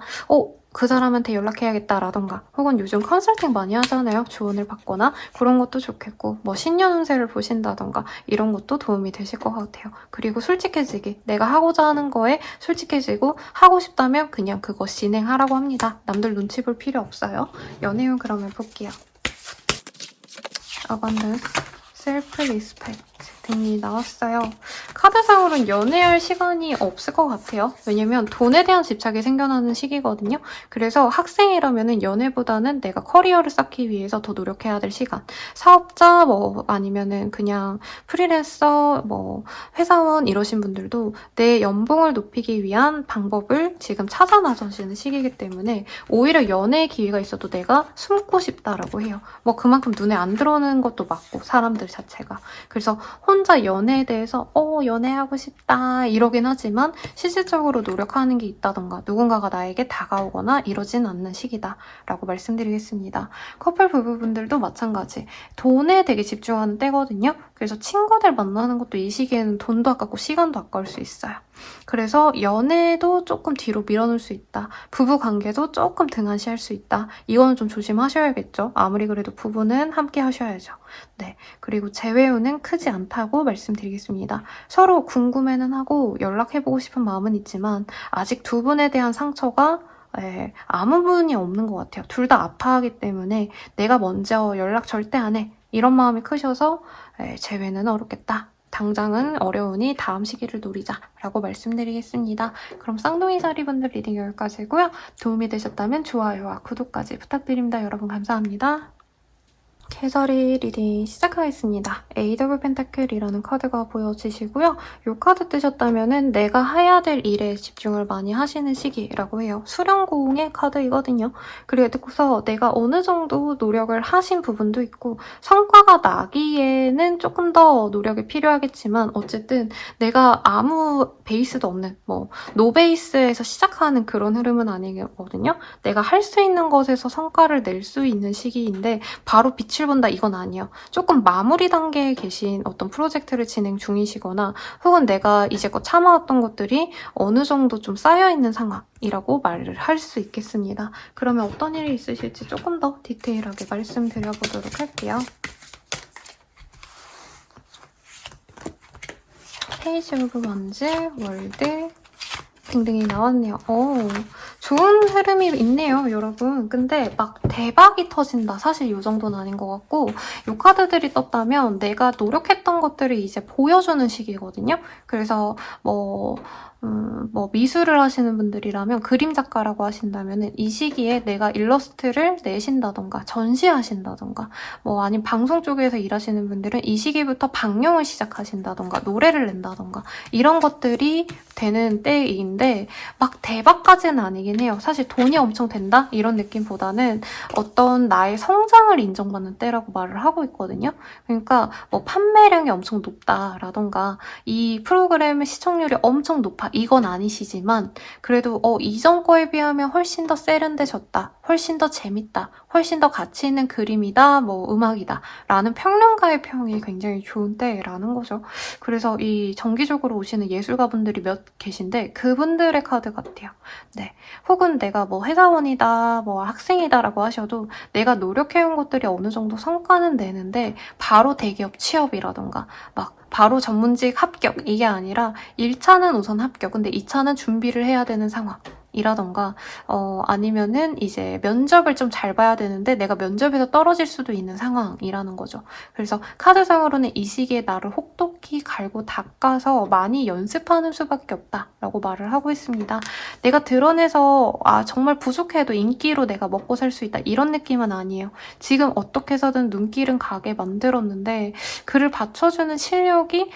그 사람한테 연락해야겠다라던가 혹은 요즘 컨설팅 많이 하잖아요. 조언을 받거나 그런 것도 좋겠고 뭐 신년 운세를 보신다던가 이런 것도 도움이 되실 것 같아요. 그리고 솔직해지기. 내가 하고자 하는 거에 솔직해지고 하고 싶다면 그냥 그거 진행하라고 합니다. 남들 눈치 볼 필요 없어요. 연애운 그러면 볼게요. Abundance, Self-Respect 등이 나왔어요. 카드상으로는 연애할 시간이 없을 것 같아요. 왜냐면 돈에 대한 집착이 생겨나는 시기거든요. 그래서 학생이라면 연애보다는 내가 커리어를 쌓기 위해서 더 노력해야 될 시간. 사업자 뭐 아니면은 그냥 프리랜서 뭐 회사원 이러신 분들도 내 연봉을 높이기 위한 방법을 지금 찾아 나서시는 시기이기 때문에 오히려 연애의 기회가 있어도 내가 숨고 싶다라고 해요. 뭐 그만큼 눈에 안 들어오는 것도 맞고 사람들 자체가. 그래서 혼자 연애에 대해서 연애하고 싶다 이러긴 하지만 실질적으로 노력하는 게 있다던가 누군가가 나에게 다가오거나 이러진 않는 시기다 라고 말씀드리겠습니다. 커플 부부분들도 마찬가지. 돈에 되게 집중하는 때거든요. 그래서 친구들 만나는 것도 이 시기에는 돈도 아깝고 시간도 아까울 수 있어요. 그래서 연애도 조금 뒤로 밀어놓을 수 있다. 부부 관계도 조금 등한시할 수 있다. 이거는 좀 조심하셔야겠죠. 아무리 그래도 부부는 함께 하셔야죠. 네, 그리고 재회운은 크지 않다고 말씀드리겠습니다. 서로 궁금해는 하고 연락해보고 싶은 마음은 있지만 아직 두 분에 대한 상처가 아무 부분이 없는 것 같아요. 둘 다 아파하기 때문에 내가 먼저 연락 절대 안 해. 이런 마음이 크셔서 재회는 어렵겠다. 당장은 어려우니 다음 시기를 노리자라고 말씀드리겠습니다. 그럼 쌍둥이 자리분들 리딩 여기까지고요. 도움이 되셨다면 좋아요와 구독까지 부탁드립니다. 여러분 감사합니다. 개자리 리딩 시작하겠습니다. A 더블 펜타클이라는 카드가 보여지시고요. 이 카드 뜨셨다면 내가 해야 될 일에 집중을 많이 하시는 시기라고 해요. 수령공의 카드이거든요. 그리고 듣고서 내가 어느 정도 노력을 하신 부분도 있고 성과가 나기에는 조금 더 노력이 필요하겠지만 어쨌든 내가 아무 베이스도 없는 노베이스에서 시작하는 그런 흐름은 아니거든요. 내가 할 수 있는 것에서 성과를 낼 수 있는 시기인데 바로 빛을 본다 이건 아니에요. 조금 마무리 단계에 계신 어떤 프로젝트를 진행 중이시거나 혹은 내가 이제껏 참아왔던 것들이 어느 정도 좀 쌓여있는 상황이라고 말을 할 수 있겠습니다. 그러면 어떤 일이 있으실지 조금 더 디테일하게 말씀드려보도록 할게요. 페이지 오브 원즈, 월드 등등이 나왔네요. 좋은 흐름이 있네요, 여러분. 근데 막 대박이 터진다. 사실 이 정도는 아닌 것 같고 이 카드들이 떴다면 내가 노력했던 것들을 이제 보여주는 시기거든요. 그래서 미술을 하시는 분들이라면 그림 작가라고 하신다면 이 시기에 내가 일러스트를 내신다던가 전시하신다던가 아니면 방송 쪽에서 일하시는 분들은 이 시기부터 방영을 시작하신다던가 노래를 낸다던가 이런 것들이 되는 때인데 막 대박까지는 아니긴 해요. 사실 돈이 엄청 된다? 이런 느낌보다는 어떤 나의 성장을 인정받는 때라고 말을 하고 있거든요. 그러니까 판매량이 엄청 높다라던가 이 프로그램의 시청률이 엄청 높아. 이건 아니시지만 그래도 이전 거에 비하면 훨씬 더 세련되셨다. 훨씬 더 재밌다. 훨씬 더 가치 있는 그림이다. 음악이다. 라는 평론가의 평이 굉장히 좋은 때라는 거죠. 그래서 이 정기적으로 오시는 예술가분들이 몇 계신데 그분들의 카드 같아요. 네. 혹은 내가 회사원이다, 학생이다라고 하셔도 내가 노력해온 것들이 어느 정도 성과는 내는데 바로 대기업 취업이라던가 바로 전문직 합격 이게 아니라 1차는 우선 합격 근데 2차는 준비를 해야 되는 상황 이라던가 아니면은 이제 면접을 좀 잘 봐야 되는데 내가 면접에서 떨어질 수도 있는 상황이라는 거죠. 그래서 카드상으로는 이 시기에 나를 혹독히 갈고 닦아서 많이 연습하는 수밖에 없다라고 말을 하고 있습니다. 내가 드러내서 정말 부족해도 인기로 내가 먹고 살 수 있다 이런 느낌은 아니에요. 지금 어떻게 해서든 눈길은 가게 만들었는데 그를 받쳐주는 실력이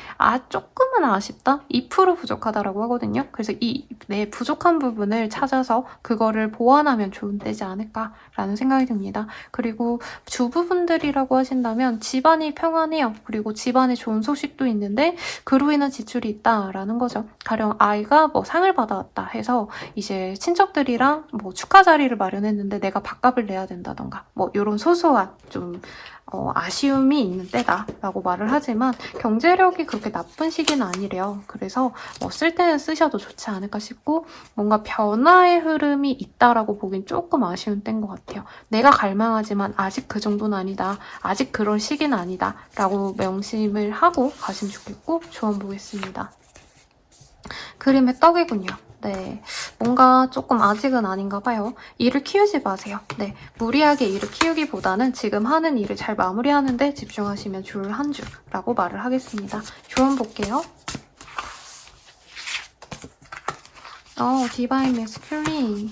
조금은 아쉽다? 2% 부족하다라고 하거든요. 그래서 이 내 부족한 부분을 찾아서 그거를 보완하면 좋은 때지 않을까라는 생각이 듭니다. 그리고 주부분들이라고 하신다면 집안이 평안해요. 그리고 집안에 좋은 소식도 있는데 그로 인한 지출이 있다라는 거죠. 가령 아이가 뭐 상을 받아왔다 해서 이제 친척들이랑 뭐 축하 자리를 마련했는데 내가 밥값을 내야 된다던가 뭐 이런 소소한 좀 아쉬움이 있는 때다라고 말을 하지만 경제력이 그렇게 나쁜 시기는 아니래요. 그래서 쓸 때는 쓰셔도 좋지 않을까 싶고 뭔가 변화의 흐름이 있다라고 보긴 조금 아쉬운 때인 것 같아요. 내가 갈망하지만 아직 그 정도는 아니다. 아직 그런 시기는 아니다. 라고 명심을 하고 가시면 좋겠고 조언 보겠습니다. 그림의 떡이군요. 네, 뭔가 조금 아직은 아닌가 봐요. 일을 키우지 마세요. 네, 무리하게 일을 키우기보다는 지금 하는 일을 잘 마무리하는 데 집중하시면 좋을 한 주라고 말을 하겠습니다. 조언 볼게요. 디바인 메스큘린.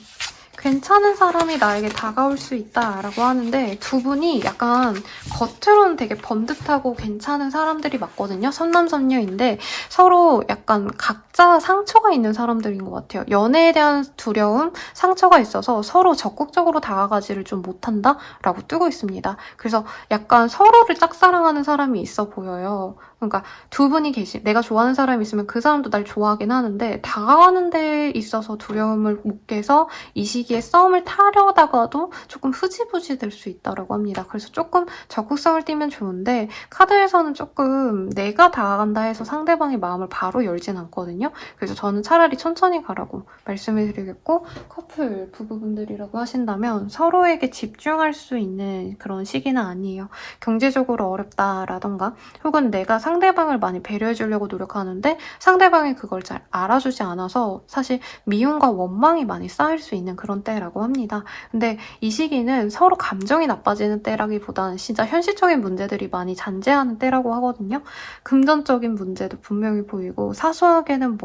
괜찮은 사람이 나에게 다가올 수 있다라고 하는데 두 분이 약간 겉으로는 되게 번듯하고 괜찮은 사람들이 맞거든요. 선남선녀인데 서로 약간 각자 상처가 있는 사람들인 것 같아요. 연애에 대한 두려움, 상처가 있어서 서로 적극적으로 다가가지를 좀 못한다라고 뜨고 있습니다. 그래서 약간 서로를 짝사랑하는 사람이 있어 보여요. 그러니까 두 분이 내가 좋아하는 사람이 있으면 그 사람도 날 좋아하긴 하는데 다가가는 데 있어서 두려움을 못 깨서 이 시기에 싸움을 타려다가도 조금 흐지부지 될 수 있다고 합니다. 그래서 조금 적극성을 띠면 좋은데 카드에서는 조금 내가 다가간다 해서 상대방의 마음을 바로 열진 않거든요. 그래서 저는 차라리 천천히 가라고 말씀을 드리겠고 커플 부부분들이라고 하신다면 서로에게 집중할 수 있는 그런 시기는 아니에요. 경제적으로 어렵다라던가 혹은 내가 상대방을 많이 배려해 주려고 노력하는데 상대방이 그걸 잘 알아주지 않아서 사실 미움과 원망이 많이 쌓일 수 있는 그런 때라고 합니다. 근데 이 시기는 서로 감정이 나빠지는 때라기보다는 진짜 현실적인 문제들이 많이 잔재하는 때라고 하거든요. 금전적인 문제도 분명히 보이고 사소하게는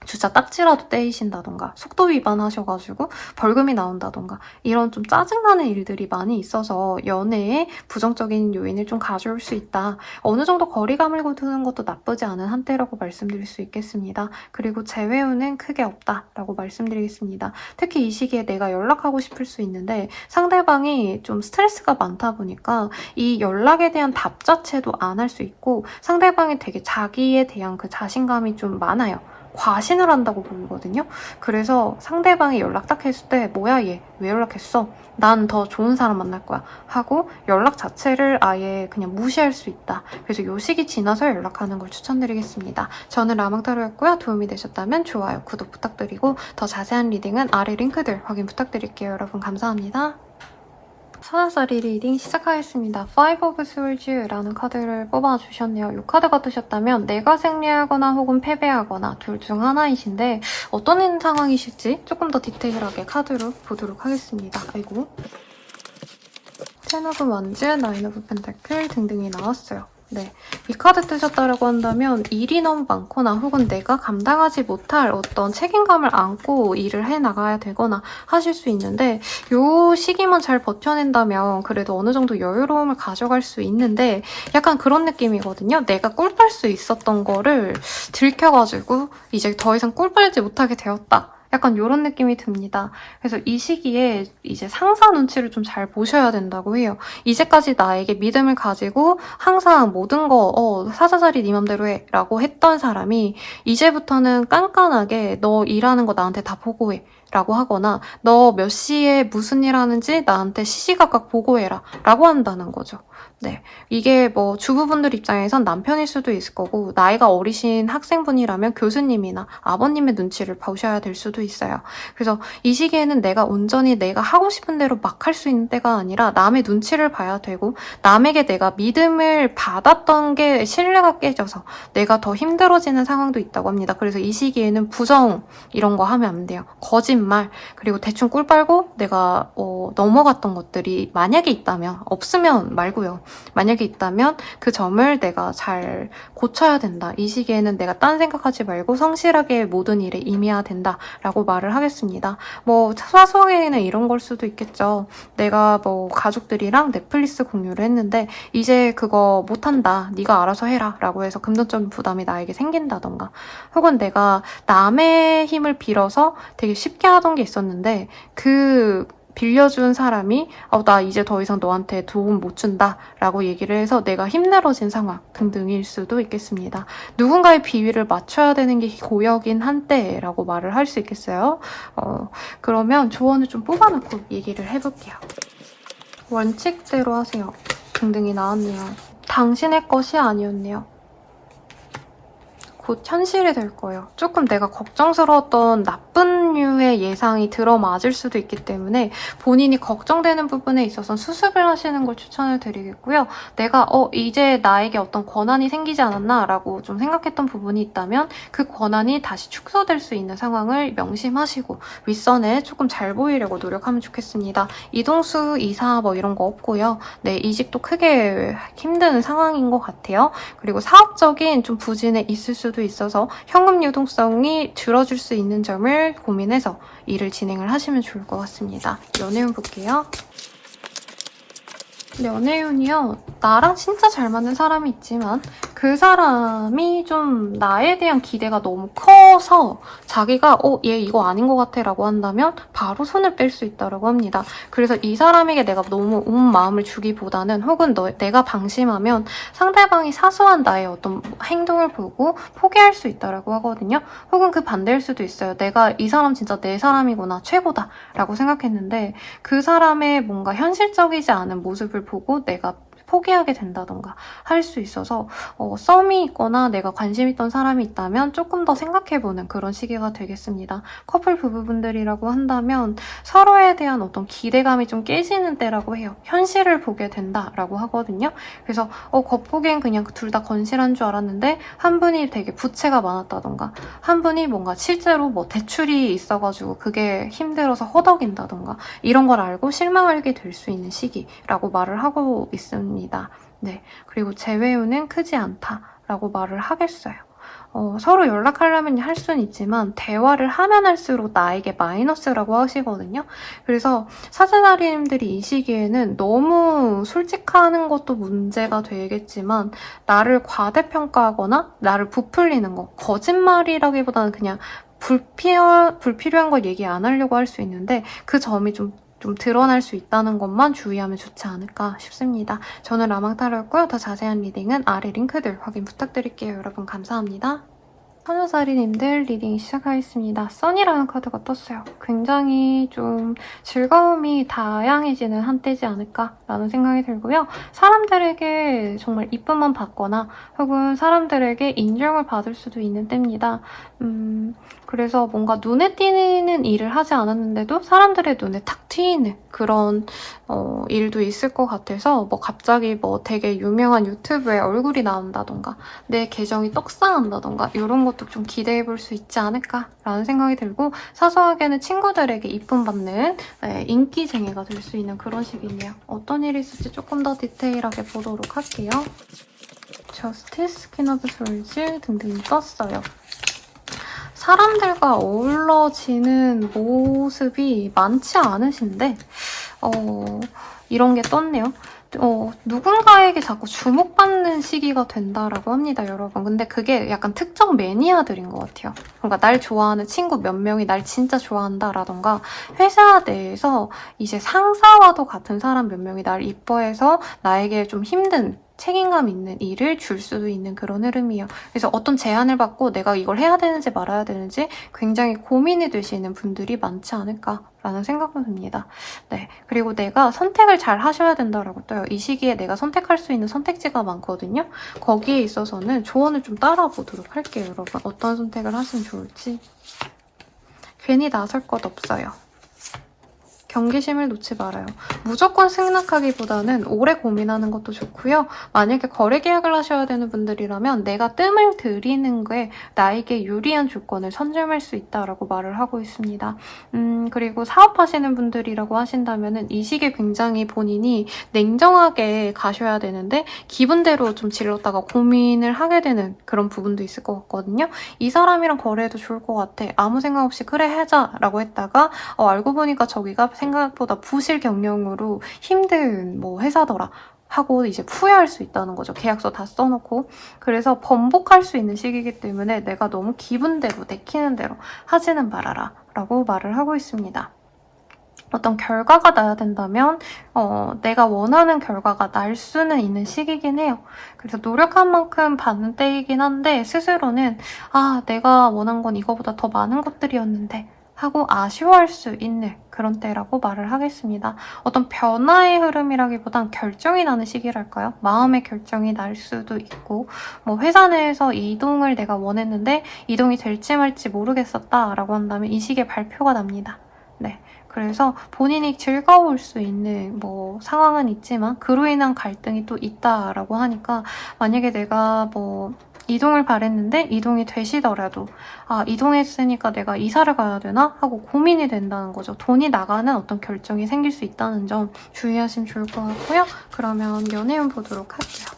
주차 딱지라도 떼이신다던가 속도 위반하셔가지고 벌금이 나온다던가 이런 좀 짜증나는 일들이 많이 있어서 연애에 부정적인 요인을 좀 가져올 수 있다. 어느 정도 거리감을 두는 것도 나쁘지 않은 한때라고 말씀드릴 수 있겠습니다. 그리고 재회운은 크게 없다라고 말씀드리겠습니다. 특히 이 시기에 내가 연락하고 싶을 수 있는데 상대방이 좀 스트레스가 많다 보니까 이 연락에 대한 답 자체도 안 할 수 있고 상대방이 되게 자기에 대한 그 자신감이 좀 많아요. 과신을 한다고 보이거든요. 그래서 상대방이 연락 딱 했을 때 뭐야 얘 왜 연락했어? 난 더 좋은 사람 만날 거야 하고 연락 자체를 아예 그냥 무시할 수 있다. 그래서 요 시기 지나서 연락하는 걸 추천드리겠습니다. 저는 라망타로였고요. 도움이 되셨다면 좋아요, 구독 부탁드리고 더 자세한 리딩은 아래 링크들 확인 부탁드릴게요. 여러분 감사합니다. 사자자리 리딩 시작하겠습니다. Five of Swords라는 카드를 뽑아주셨네요. 이 카드가 뜨셨다면 내가 승리하거나 혹은 패배하거나 둘 중 하나이신데 어떤 상황이실지 조금 더 디테일하게 카드로 보도록 하겠습니다. 아이고. Ten of Wands, Nine of Pentacles 등등이 나왔어요. 네, 이 카드 뜨셨다라고 한다면 일이 너무 많거나 혹은 내가 감당하지 못할 어떤 책임감을 안고 일을 해나가야 되거나 하실 수 있는데 이 시기만 잘 버텨낸다면 그래도 어느 정도 여유로움을 가져갈 수 있는데 약간 그런 느낌이거든요. 내가 꿀 빨 수 있었던 거를 들켜가지고 이제 더 이상 꿀 빨지 못하게 되었다. 약간 이런 느낌이 듭니다. 그래서 이 시기에 이제 상사 눈치를 좀 잘 보셔야 된다고 해요. 이제까지 나에게 믿음을 가지고 항상 모든 거 사자자리 네 맘대로 해 라고 했던 사람이 이제부터는 깐깐하게 너 일하는 거 나한테 다 보고해 라고 하거나 너 몇 시에 무슨 일 하는지 나한테 시시각각 보고해라 라고 한다는 거죠. 네, 이게 뭐 주부분들 입장에선 남편일 수도 있을 거고 나이가 어리신 학생분이라면 교수님이나 아버님의 눈치를 보셔야 될 수도 있어요. 그래서 이 시기에는 내가 온전히 내가 하고 싶은 대로 막 할 수 있는 때가 아니라 남의 눈치를 봐야 되고 남에게 내가 믿음을 받았던 게 신뢰가 깨져서 내가 더 힘들어지는 상황도 있다고 합니다. 그래서 이 시기에는 부정 이런 거 하면 안 돼요. 거짓말 그리고 대충 꿀 빨고 내가 넘어갔던 것들이 만약에 있다면 없으면 말고요. 만약에 있다면 그 점을 내가 잘 고쳐야 된다. 이 시기에는 내가 딴 생각하지 말고 성실하게 모든 일에 임해야 된다 라고 말을 하겠습니다. 뭐 사소하게는 이런 걸 수도 있겠죠. 내가 뭐 가족들이랑 넷플릭스 공유를 했는데 이제 그거 못한다. 네가 알아서 해라 라고 해서 금전적인 부담이 나에게 생긴다던가 혹은 내가 남의 힘을 빌어서 되게 쉽게 하던 게 있었는데 그 빌려준 사람이 나 이제 더 이상 너한테 도움 못 준다 라고 얘기를 해서 내가 힘들어진 상황 등등일 수도 있겠습니다. 누군가의 비위를 맞춰야 되는 게 고역인 한때라고 말을 할 수 있겠어요. 그러면 조언을 좀 뽑아놓고 얘기를 해볼게요. 원칙대로 하세요. 등등이 나왔네요. 당신의 것이 아니었네요. 곧 현실이 될 거예요. 조금 내가 걱정스러웠던 나쁜 류의 예상이 들어맞을 수도 있기 때문에 본인이 걱정되는 부분에 있어서는 수습을 하시는 걸 추천을 드리겠고요. 내가 이제 나에게 어떤 권한이 생기지 않았나 라고 좀 생각했던 부분이 있다면 그 권한이 다시 축소될 수 있는 상황을 명심하시고 윗선에 조금 잘 보이려고 노력하면 좋겠습니다. 이동수, 이사 뭐 이런 거 없고요. 네, 이직도 크게 힘든 상황인 것 같아요. 그리고 사업적인 좀 부진에 있을 수도 있어서 현금 유동성이 줄어들 수 있는 점을 고민해서 일을 진행을 하시면 좋을 것 같습니다. 연애운 볼게요. 연애운이요. 나랑 진짜 잘 맞는 사람이 있지만 그 사람이 좀 나에 대한 기대가 너무 커서 자기가 얘 이거 아닌 것 같아 라고 한다면 바로 손을 뺄 수 있다고 합니다. 그래서 이 사람에게 내가 너무 온 마음을 주기보다는 혹은 내가 방심하면 상대방이 사소한 나의 어떤 행동을 보고 포기할 수 있다고 하거든요. 혹은 그 반대일 수도 있어요. 내가 이 사람 진짜 내 사람이구나, 최고다 라고 생각했는데 그 사람의 뭔가 현실적이지 않은 모습을 보고 내가 포기하게 된다던가 할 수 있어서 썸이 있거나 내가 관심 있던 사람이 있다면 조금 더 생각해보는 그런 시기가 되겠습니다. 커플 부부분들이라고 한다면 서로에 대한 어떤 기대감이 좀 깨지는 때라고 해요. 현실을 보게 된다라고 하거든요. 그래서 겉보기엔 그냥 둘 다 건실한 줄 알았는데 한 분이 되게 부채가 많았다던가 한 분이 뭔가 실제로 뭐 대출이 있어가지고 그게 힘들어서 허덕인다던가 이런 걸 알고 실망하게 될 수 있는 시기라고 말을 하고 있습니다. 네, 그리고 재회운은 크지 않다라고 말을 하겠어요. 서로 연락하려면 할 수는 있지만 대화를 하면 할수록 나에게 마이너스라고 하시거든요. 그래서 사제자리님들이 이 시기에는 너무 솔직하는 것도 문제가 되겠지만 나를 과대평가하거나 나를 부풀리는 거, 거짓말이라기보다는 그냥 불필요한 걸 얘기 안 하려고 할 수 있는데 그 점이 좀 드러날 수 있다는 것만 주의하면 좋지 않을까 싶습니다. 저는 라망타로였고요. 더 자세한 리딩은 아래 링크들 확인 부탁드릴게요. 여러분 감사합니다. 선여자리님들 리딩 시작하겠습니다. 선이라는 카드가 떴어요. 굉장히 좀 즐거움이 다양해지는 한때지 않을까라는 생각이 들고요. 사람들에게 정말 이쁨만 받거나 혹은 사람들에게 인정을 받을 수도 있는 때입니다. 그래서 뭔가 눈에 띄는 일을 하지 않았는데도 사람들의 눈에 탁 튀는 그런 일도 있을 것 같아서 뭐 갑자기 뭐 되게 유명한 유튜브에 얼굴이 나온다던가 내 계정이 떡상한다던가 이런 것도 좀 기대해볼 수 있지 않을까라는 생각이 들고 사소하게는 친구들에게 이쁨 받는 인기쟁이가 될 수 있는 그런 시기네요. 어떤 일이 있을지 조금 더 디테일하게 보도록 할게요. 저스티스, 퀸 오브 솔즈 등등이 떴어요. 사람들과 어우러지는 모습이 많지 않으신데 이런 게 떴네요. 누군가에게 자꾸 주목받는 시기가 된다라고 합니다, 여러분. 근데 그게 약간 특정 매니아들인 것 같아요. 그러니까 날 좋아하는 친구 몇 명이 날 진짜 좋아한다라던가 회사 내에서 이제 상사와도 같은 사람 몇 명이 날 이뻐해서 나에게 좀 힘든 책임감 있는 일을 줄 수도 있는 그런 흐름이에요. 그래서 어떤 제안을 받고 내가 이걸 해야 되는지 말아야 되는지 굉장히 고민이 되시는 분들이 많지 않을까라는 생각도 듭니다. 네, 그리고 내가 선택을 잘 하셔야 된다라고 떠요. 이 시기에 내가 선택할 수 있는 선택지가 많거든요. 거기에 있어서는 조언을 좀 따라보도록 할게요, 여러분. 어떤 선택을 하시면 좋을지. 괜히 나설 것 없어요. 경계심을 놓지 말아요. 무조건 승낙하기보다는 오래 고민하는 것도 좋고요. 만약에 거래 계약을 하셔야 되는 분들이라면 내가 뜸을 들이는 게 나에게 유리한 조건을 선점할 수 있다라고 말을 하고 있습니다. 그리고 사업하시는 분들이라고 하신다면 이 시기에 굉장히 본인이 냉정하게 가셔야 되는데 기분대로 좀 질렀다가 고민을 하게 되는 그런 부분도 있을 것 같거든요. 이 사람이랑 거래해도 좋을 것 같아. 아무 생각 없이 그래 하자라고 했다가 알고 보니까 저기가 생각보다 부실 경영으로 힘든 회사더라 하고 이제 후회할 수 있다는 거죠. 계약서 다 써놓고. 그래서 번복할 수 있는 시기이기 때문에 내가 너무 기분대로 내키는 대로 하지는 말아라 라고 말을 하고 있습니다. 어떤 결과가 나야 된다면 내가 원하는 결과가 날 수는 있는 시기긴 해요. 그래서 노력한 만큼 받는 때이긴 한데 스스로는 내가 원한 건 이거보다 더 많은 것들이었는데 하고 아쉬워할 수 있는 그런 때라고 말을 하겠습니다. 어떤 변화의 흐름이라기보단 결정이 나는 시기랄까요? 마음의 결정이 날 수도 있고 회사 내에서 이동을 내가 원했는데 이동이 될지 말지 모르겠었다라고 한다면 이 시기에 발표가 납니다. 네. 그래서 본인이 즐거울 수 있는 상황은 있지만 그로 인한 갈등이 또 있다라고 하니까 만약에 내가 이동을 바랬는데 이동이 되시더라도 이동했으니까 내가 이사를 가야 되나? 하고 고민이 된다는 거죠. 돈이 나가는 어떤 결정이 생길 수 있다는 점 주의하시면 좋을 것 같고요. 그러면 연애운 보도록 할게요.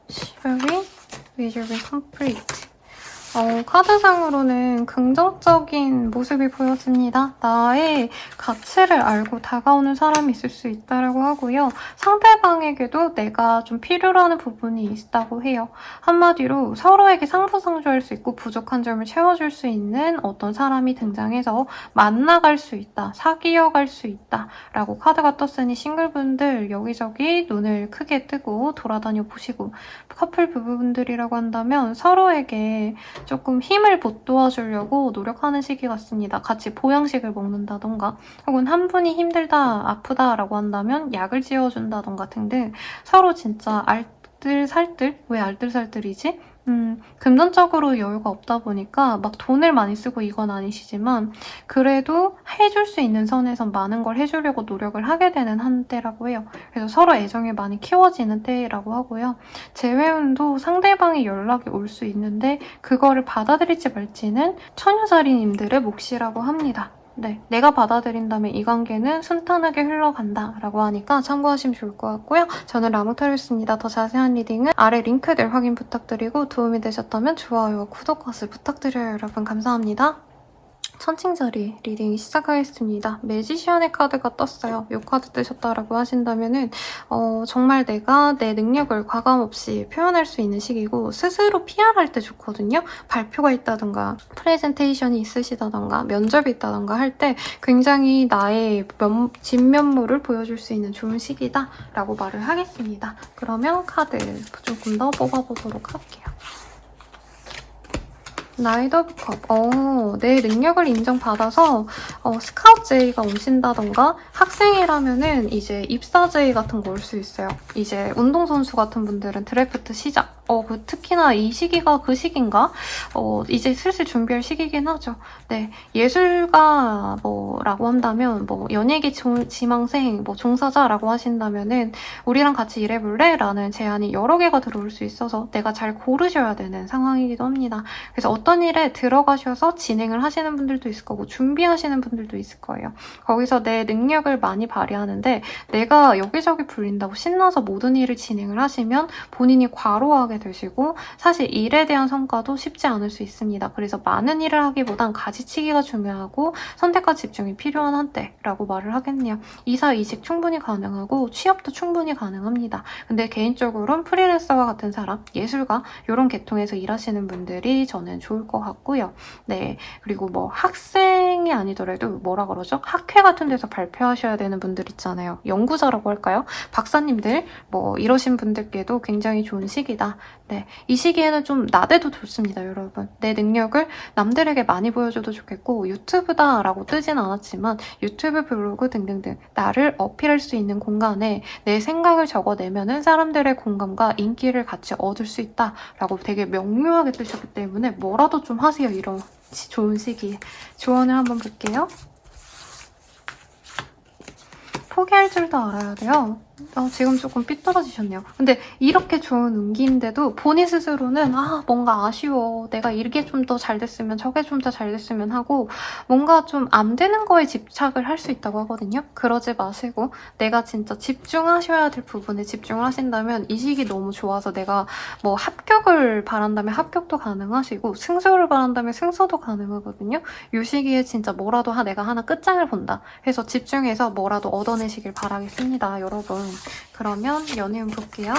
Chivalry, Wizardry Complete. 카드상으로는 긍정적인 모습이 보여집니다. 나의 가치를 알고 다가오는 사람이 있을 수 있다고 하고요. 상대방에게도 내가 좀 필요로 하는 부분이 있다고 해요. 한마디로 서로에게 상부상조할 수 있고 부족한 점을 채워줄 수 있는 어떤 사람이 등장해서 만나갈 수 있다, 사귀어갈 수 있다 라고 카드가 떴으니 싱글분들 여기저기 눈을 크게 뜨고 돌아다녀 보시고 커플 부부분들이라고 한다면 서로에게 조금 힘을 보태주려고 노력하는 시기 같습니다. 같이 보양식을 먹는다던가 혹은 한 분이 힘들다, 아프다라고 한다면 약을 지어준다던가 등등 서로 진짜 알뜰살뜰? 왜 알뜰살뜰이지? 금전적으로 여유가 없다 보니까 막 돈을 많이 쓰고 이건 아니시지만 그래도 해줄 수 있는 선에선 많은 걸 해주려고 노력을 하게 되는 한때라고 해요. 그래서 서로 애정이 많이 키워지는 때라고 하고요. 재회운도 상대방이 연락이 올 수 있는데 그거를 받아들일지 말지는 처녀자리님들의 몫이라고 합니다. 네, 내가 받아들인다면 이 관계는 순탄하게 흘러간다 라고 하니까 참고하시면 좋을 것 같고요. 저는 라무타로였습니다. 더 자세한 리딩은 아래 링크들 확인 부탁드리고 도움이 되셨다면 좋아요와 구독하기 부탁드려요. 여러분 감사합니다. 천칭자리 리딩 시작하겠습니다. 매지시언의 카드가 떴어요. 이 카드 뜨셨다라고 하신다면은 정말 내가 내 능력을 과감없이 표현할 수 있는 시기고 스스로 PR할 때 좋거든요. 발표가 있다던가 프레젠테이션이 있으시다던가 면접이 있다던가 할 때 굉장히 나의 진면모를 보여줄 수 있는 좋은 시기다라고 말을 하겠습니다. 그러면 카드 조금 더 뽑아보도록 할게요. 나이트 오브 컵. 내 능력을 인정받아서 스카우트 제의가 오신다던가 학생이라면은 이제 입사 제의 같은 거 올 수 있어요. 이제 운동선수 같은 분들은 드래프트 시작. 특히나 이 시기가 그 시기인가? 이제 슬슬 준비할 시기긴 하죠. 네, 예술가 라고 한다면 연예계 지망생 종사자라고 하신다면은 우리랑 같이 일해볼래? 라는 제안이 여러 개가 들어올 수 있어서 내가 잘 고르셔야 되는 상황이기도 합니다. 그래서 어떤 일에 들어가셔서 진행을 하시는 분들도 있을 거고 준비하시는 분들도 있을 거예요. 거기서 내 능력을 많이 발휘하는데 내가 여기저기 불린다고 신나서 모든 일을 진행을 하시면 본인이 과로하게 되시고 사실 일에 대한 성과도 쉽지 않을 수 있습니다. 그래서 많은 일을 하기보단 가지치기가 중요하고 선택과 집중이 필요한 한때라고 말을 하겠네요. 이사, 이직 충분히 가능하고 취업도 충분히 가능합니다. 근데 개인적으로는 프리랜서와 같은 사람, 예술가 이런 계통에서 일하시는 분들이 저는 좋을 것 같고요. 네, 그리고 뭐 학생이 아니더라도 뭐라 그러죠? 학회 같은 데서 발표하셔야 되는 분들 있잖아요. 연구자라고 할까요? 박사님들 뭐 이러신 분들께도 굉장히 좋은 시기다. 네, 이 시기에는 좀 나대도 좋습니다, 여러분. 내 능력을 남들에게 많이 보여줘도 좋겠고 유튜브다라고 뜨진 않았지만 유튜브, 블로그 등등등 나를 어필할 수 있는 공간에 내 생각을 적어내면은 사람들의 공감과 인기를 같이 얻을 수 있다라고 되게 명료하게 뜨셨기 때문에 뭐라도 좀 하세요. 이런 좋은 시기에. 조언을 한번 볼게요. 포기할 줄도 알아야 돼요. 지금 조금 삐뚤어지셨네요. 근데 이렇게 좋은 운기인데도 본인 스스로는 뭔가 아쉬워. 내가 이게 좀 더 잘 됐으면 저게 좀 더 잘 됐으면 하고 뭔가 좀 안 되는 거에 집착을 할 수 있다고 하거든요. 그러지 마시고 내가 진짜 집중하셔야 될 부분에 집중을 하신다면 이 시기 너무 좋아서 내가 뭐 합격을 바란다면 합격도 가능하시고 승소를 바란다면 승소도 가능하거든요. 이 시기에 진짜 뭐라도 내가 하나 끝장을 본다 해서 집중해서 뭐라도 얻어내시길 바라겠습니다, 여러분. 그러면 연애운 볼게요.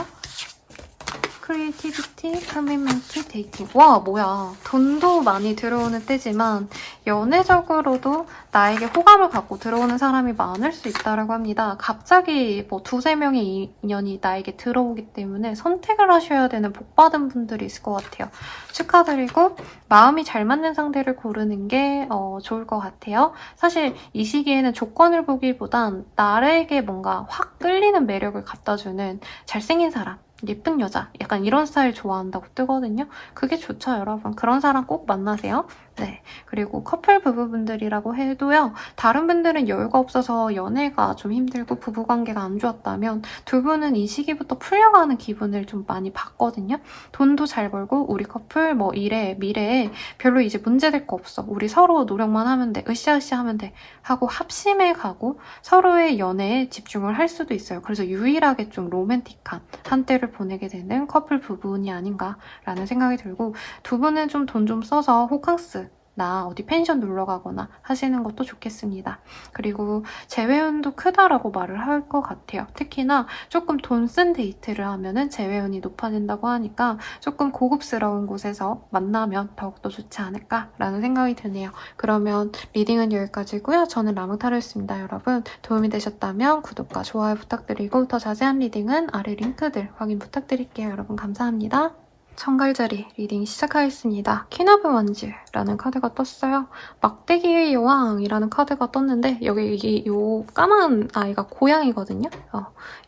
크리에이티비티, 커미니티, 데이팅. 와, 뭐야. 돈도 많이 들어오는 때지만 연애적으로도 나에게 호감을 갖고 들어오는 사람이 많을 수 있다고 합니다. 갑자기 뭐 2~3명의 인연이 나에게 들어오기 때문에 선택을 하셔야 되는 복받은 분들이 있을 것 같아요. 축하드리고 마음이 잘 맞는 상대를 고르는 게 좋을 것 같아요. 사실 이 시기에는 조건을 보기보단 나에게 뭔가 확 끌리는 매력을 갖다주는 잘생긴 사람, 예쁜 여자, 약간 이런 스타일 좋아한다고 뜨거든요. 그게 좋죠, 여러분. 그런 사람 꼭 만나세요. 네, 그리고 커플 부부분들이라고 해도요. 다른 분들은 여유가 없어서 연애가 좀 힘들고 부부관계가 안 좋았다면 두 분은 이 시기부터 풀려가는 기분을 좀 많이 받거든요. 돈도 잘 벌고 우리 커플 뭐 미래에 별로 이제 문제될 거 없어. 우리 서로 노력만 하면 돼. 으쌰으쌰 하면 돼. 하고 합심해 가고 서로의 연애에 집중을 할 수도 있어요. 그래서 유일하게 좀 로맨틱한 한때를 보내게 되는 커플 부분이 아닌가라는 생각이 들고 두 분은 좀 돈 좀 써서 호캉스 나 어디 펜션 놀러 가거나 하시는 것도 좋겠습니다. 그리고 재회운도 크다라고 말을 할 것 같아요. 특히나 조금 돈 쓴 데이트를 하면은 재회운이 높아진다고 하니까 조금 고급스러운 곳에서 만나면 더욱더 좋지 않을까라는 생각이 드네요. 그러면 리딩은 여기까지고요. 저는 라무타로였습니다, 여러분. 도움이 되셨다면 구독과 좋아요 부탁드리고 더 자세한 리딩은 아래 링크들 확인 부탁드릴게요. 여러분 감사합니다. 청갈자리 리딩 시작하겠습니다. 퀸 오브 원즈라는 카드가 떴어요. 막대기의 여왕이라는 카드가 떴는데 여기 요 까만 아이가 고양이거든요.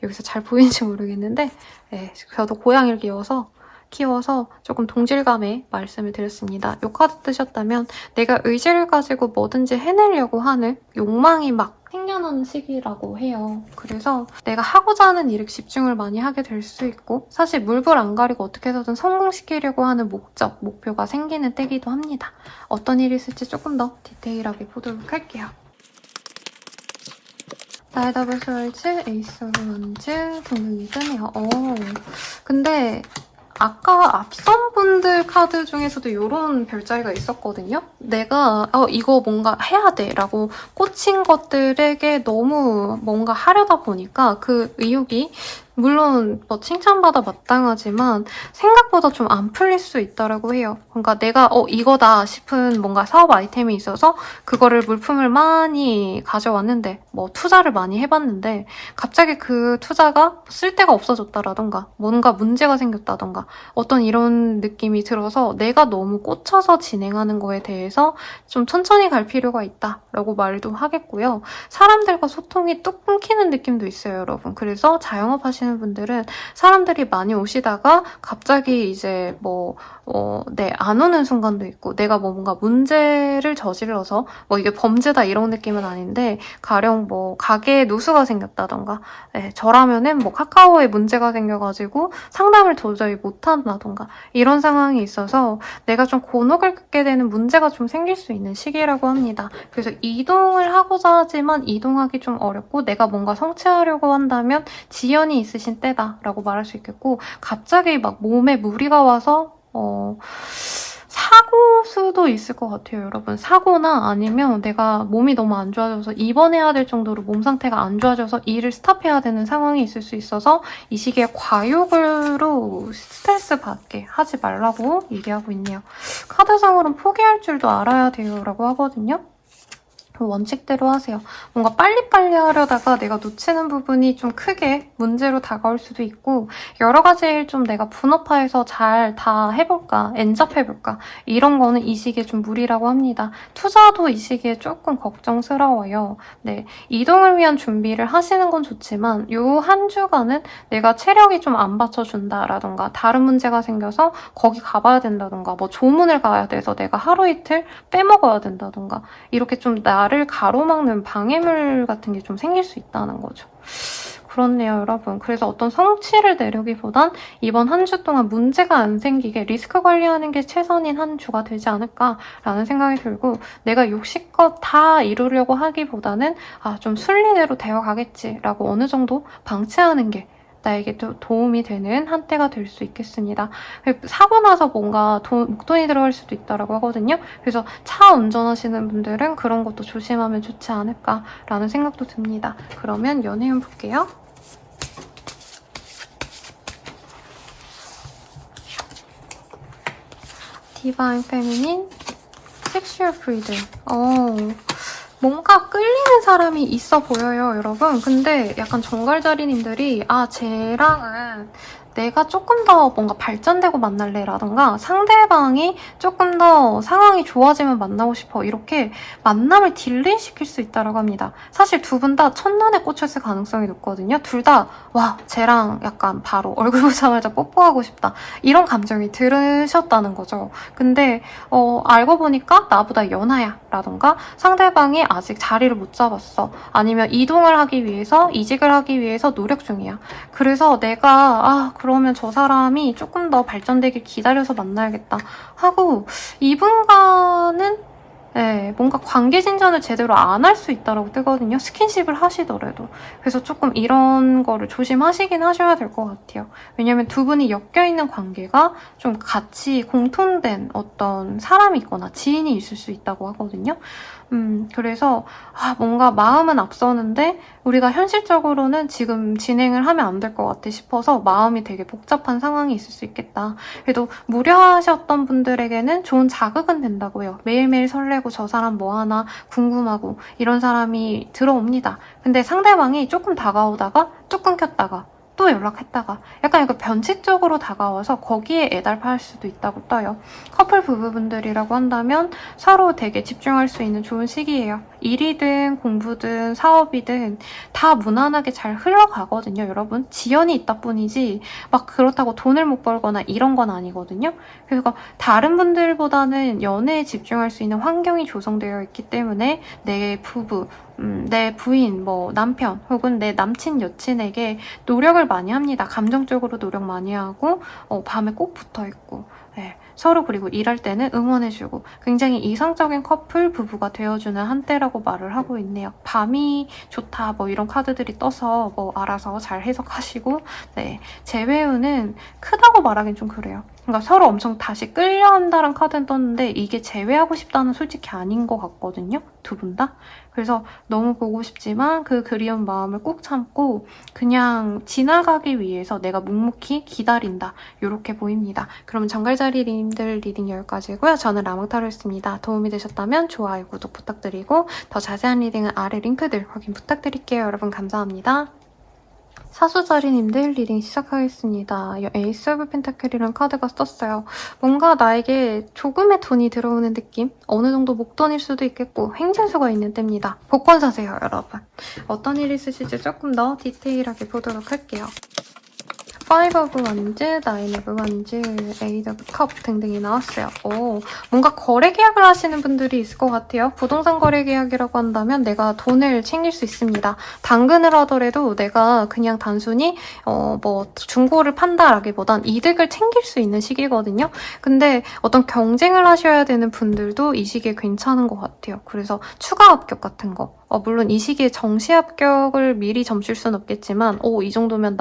여기서 잘 보이는지 모르겠는데 네, 저도 고양이를 키워서 조금 동질감에 말씀을 드렸습니다. 이 카드 뜨셨다면 내가 의지를 가지고 뭐든지 해내려고 하는 욕망이 막 생겨나는 시기라고 해요. 그래서 내가 하고자 하는 일에 집중을 많이 하게 될 수 있고 사실 물불 안 가리고 어떻게 해서든 성공시키려고 하는 목표가 생기는 때기도 합니다. 어떤 일이 있을지 조금 더 디테일하게 보도록 할게요. 나의 더블 스월즈, 에이스 오브 원즈 등등이 뜨네요. 근데 아까 앞선 분들 카드 중에서도 이런 별자리가 있었거든요. 내가 이거 뭔가 해야 돼 라고 꽂힌 것들에게 너무 뭔가 하려다 보니까 그 의욕이 물론 뭐 칭찬받아 마땅하지만 생각보다 좀 안 풀릴 수 있다고 해요. 그러니까 내가 이거다 싶은 뭔가 사업 아이템이 있어서 그거를 물품을 많이 가져왔는데 뭐 투자를 많이 해봤는데 갑자기 그 투자가 쓸데가 없어졌다라던가 뭔가 문제가 생겼다던가 어떤 이런 느낌이 들어서 내가 너무 꽂혀서 진행하는 거에 대해서 좀 천천히 갈 필요가 있다라고 말도 하겠고요. 사람들과 소통이 뚝 끊기는 느낌도 있어요, 여러분. 그래서 자영업 하시는 분들은 사람들이 많이 오시다가 갑자기 이제 안 오는 순간도 있고 내가 뭔가 문제를 저질러서 이게 범죄다 이런 느낌은 아닌데 가령 가게에 누수가 생겼다던가 저라면은 카카오에 문제가 생겨가지고 상담을 도저히 못한다던가 이런 상황이 있어서 내가 좀 곤혹을 겪게 되는 문제가 좀 생길 수 있는 시기라고 합니다. 그래서 이동을 하고자 하지만 이동하기 좀 어렵고 내가 뭔가 성취하려고 한다면 지연이 있을 있으신 때다라고 말할 수 있겠고, 갑자기 막 몸에 무리가 와서 사고 수도 있을 것 같아요, 여러분. 사고나 아니면 내가 몸이 너무 안 좋아져서 입원해야 될 정도로 몸 상태가 안 좋아져서 일을 스탑해야 되는 상황이 있을 수 있어서 이 시기에 과욕으로 스트레스 받게 하지 말라고 얘기하고 있네요. 카드상으로는 포기할 줄도 알아야 돼요 라고 하거든요. 원칙대로 하세요. 뭔가 빨리빨리 하려다가 내가 놓치는 부분이 좀 크게 문제로 다가올 수도 있고, 여러 가지 일 좀 내가 분업화해서 잘 다 해볼까, 엔잡해볼까, 이런 거는 이 시기에 좀 무리라고 합니다. 투자도 이 시기에 조금 걱정스러워요. 네, 이동을 위한 준비를 하시는 건 좋지만 요 한 주간은 내가 체력이 좀 안 받쳐준다라던가 다른 문제가 생겨서 거기 가봐야 된다던가 뭐 조문을 가야 돼서 내가 하루 이틀 빼먹어야 된다던가 이렇게 좀 나를 가로막는 방해물 같은 게 좀 생길 수 있다는 거죠. 그렇네요, 여러분. 그래서 어떤 성취를 내려기보단 이번 한 주 동안 문제가 안 생기게 리스크 관리하는 게 최선인 한 주가 되지 않을까라는 생각이 들고, 내가 욕심껏 다 이루려고 하기보다는 좀 순리대로 되어가겠지라고 어느 정도 방치하는 게 나에게 도움이 되는 한때가 될 수 있겠습니다. 사고 나서 뭔가 목돈이 들어갈 수도 있다고 하거든요. 그래서 차 운전하시는 분들은 그런 것도 조심하면 좋지 않을까라는 생각도 듭니다. 그러면 연애운 볼게요. 디바인 페미닌, 섹슈얼 프리덤. 뭔가 끌리는 사람이 있어 보여요, 여러분. 근데 약간 정갈자리님들이 쟤랑은 내가 조금 더 뭔가 발전되고 만날래라던가 상대방이 조금 더 상황이 좋아지면 만나고 싶어, 이렇게 만남을 딜레이시킬 수 있다고 합니다. 사실 두 분 다 첫눈에 꽂혔을 가능성이 높거든요. 둘 다 와, 쟤랑 약간 바로 얼굴 보자마자 뽀뽀하고 싶다, 이런 감정이 들으셨다는 거죠. 근데 알고 보니까 나보다 연하야 라던가 상대방이 아직 자리를 못 잡았어, 아니면 이동을 하기 위해서, 이직을 하기 위해서 노력 중이야. 그래서 내가 그러면 저 사람이 조금 더 발전되길 기다려서 만나야겠다 하고 이분과는 뭔가 관계 진전을 제대로 안 할 수 있다고 뜨거든요. 스킨십을 하시더라도. 그래서 조금 이런 거를 조심하시긴 하셔야 될 것 같아요. 왜냐면 두 분이 엮여있는 관계가 좀 같이 공통된 어떤 사람이 있거나 지인이 있을 수 있다고 하거든요. 그래서 뭔가 마음은 앞서는데 우리가 현실적으로는 지금 진행을 하면 안 될 것 같아 싶어서 마음이 되게 복잡한 상황이 있을 수 있겠다. 그래도 무료하셨던 분들에게는 좋은 자극은 된다고요. 매일매일 설레고 저 사람 뭐 하나 궁금하고 이런 사람이 들어옵니다. 근데 상대방이 조금 다가오다가 쭉 끊겼다가 또 연락했다가 약간 변칙적으로 다가와서 거기에 애달파할 수도 있다고 떠요. 커플 부부분들이라고 한다면 서로 되게 집중할 수 있는 좋은 시기예요. 일이든 공부든 사업이든 다 무난하게 잘 흘러가거든요, 여러분. 지연이 있다 뿐이지 막 그렇다고 돈을 못 벌거나 이런 건 아니거든요. 그래서 다른 분들보다는 연애에 집중할 수 있는 환경이 조성되어 있기 때문에 내 부부, 내 부인, 뭐 남편 혹은 내 남친, 여친에게 노력을 많이 합니다. 감정적으로 노력 많이 하고 밤에 꼭 붙어있고 서로 그리고 일할 때는 응원해주고 굉장히 이상적인 커플 부부가 되어주는 한때라고 말을 하고 있네요. 밤이 좋다 뭐 이런 카드들이 떠서 뭐 알아서 잘 해석하시고 재회운은 크다고 말하긴 좀 그래요. 그러니까 서로 엄청 다시 끌려한다는 카드는 떴는데 이게 재회하고 싶다는 솔직히 아닌 것 같거든요. 두 분 다. 그래서 너무 보고 싶지만 그 그리운 마음을 꾹 참고 그냥 지나가기 위해서 내가 묵묵히 기다린다, 이렇게 보입니다. 그럼 정갈자리님들 리딩 여기까지고요. 저는 라몽타로였습니다. 도움이 되셨다면 좋아요, 구독 부탁드리고 더 자세한 리딩은 아래 링크들 확인 부탁드릴게요. 여러분 감사합니다. 사수자리님들 리딩 시작하겠습니다. 에이스 오브 펜타클이라는 카드가 떴어요. 뭔가 나에게 조금의 돈이 들어오는 느낌? 어느 정도 목돈일 수도 있겠고 횡재수가 있는 때입니다. 복권 사세요, 여러분. 어떤 일이 있으실지 조금 더 디테일하게 보도록 할게요. 5 오브 원즈, 9 오브 원즈, 8 오브 컵 등등이 나왔어요. 뭔가 거래 계약을 하시는 분들이 있을 것 같아요. 부동산 거래 계약이라고 한다면 내가 돈을 챙길 수 있습니다. 당근을 하더라도 내가 그냥 단순히 뭐 중고를 판다라기보단 이득을 챙길 수 있는 시기거든요. 근데 어떤 경쟁을 하셔야 되는 분들도 이 시기에 괜찮은 것 같아요. 그래서 추가 합격 같은 거 물론 이 시기에 정시 합격을 미리 점칠 순 없겠지만 이 정도면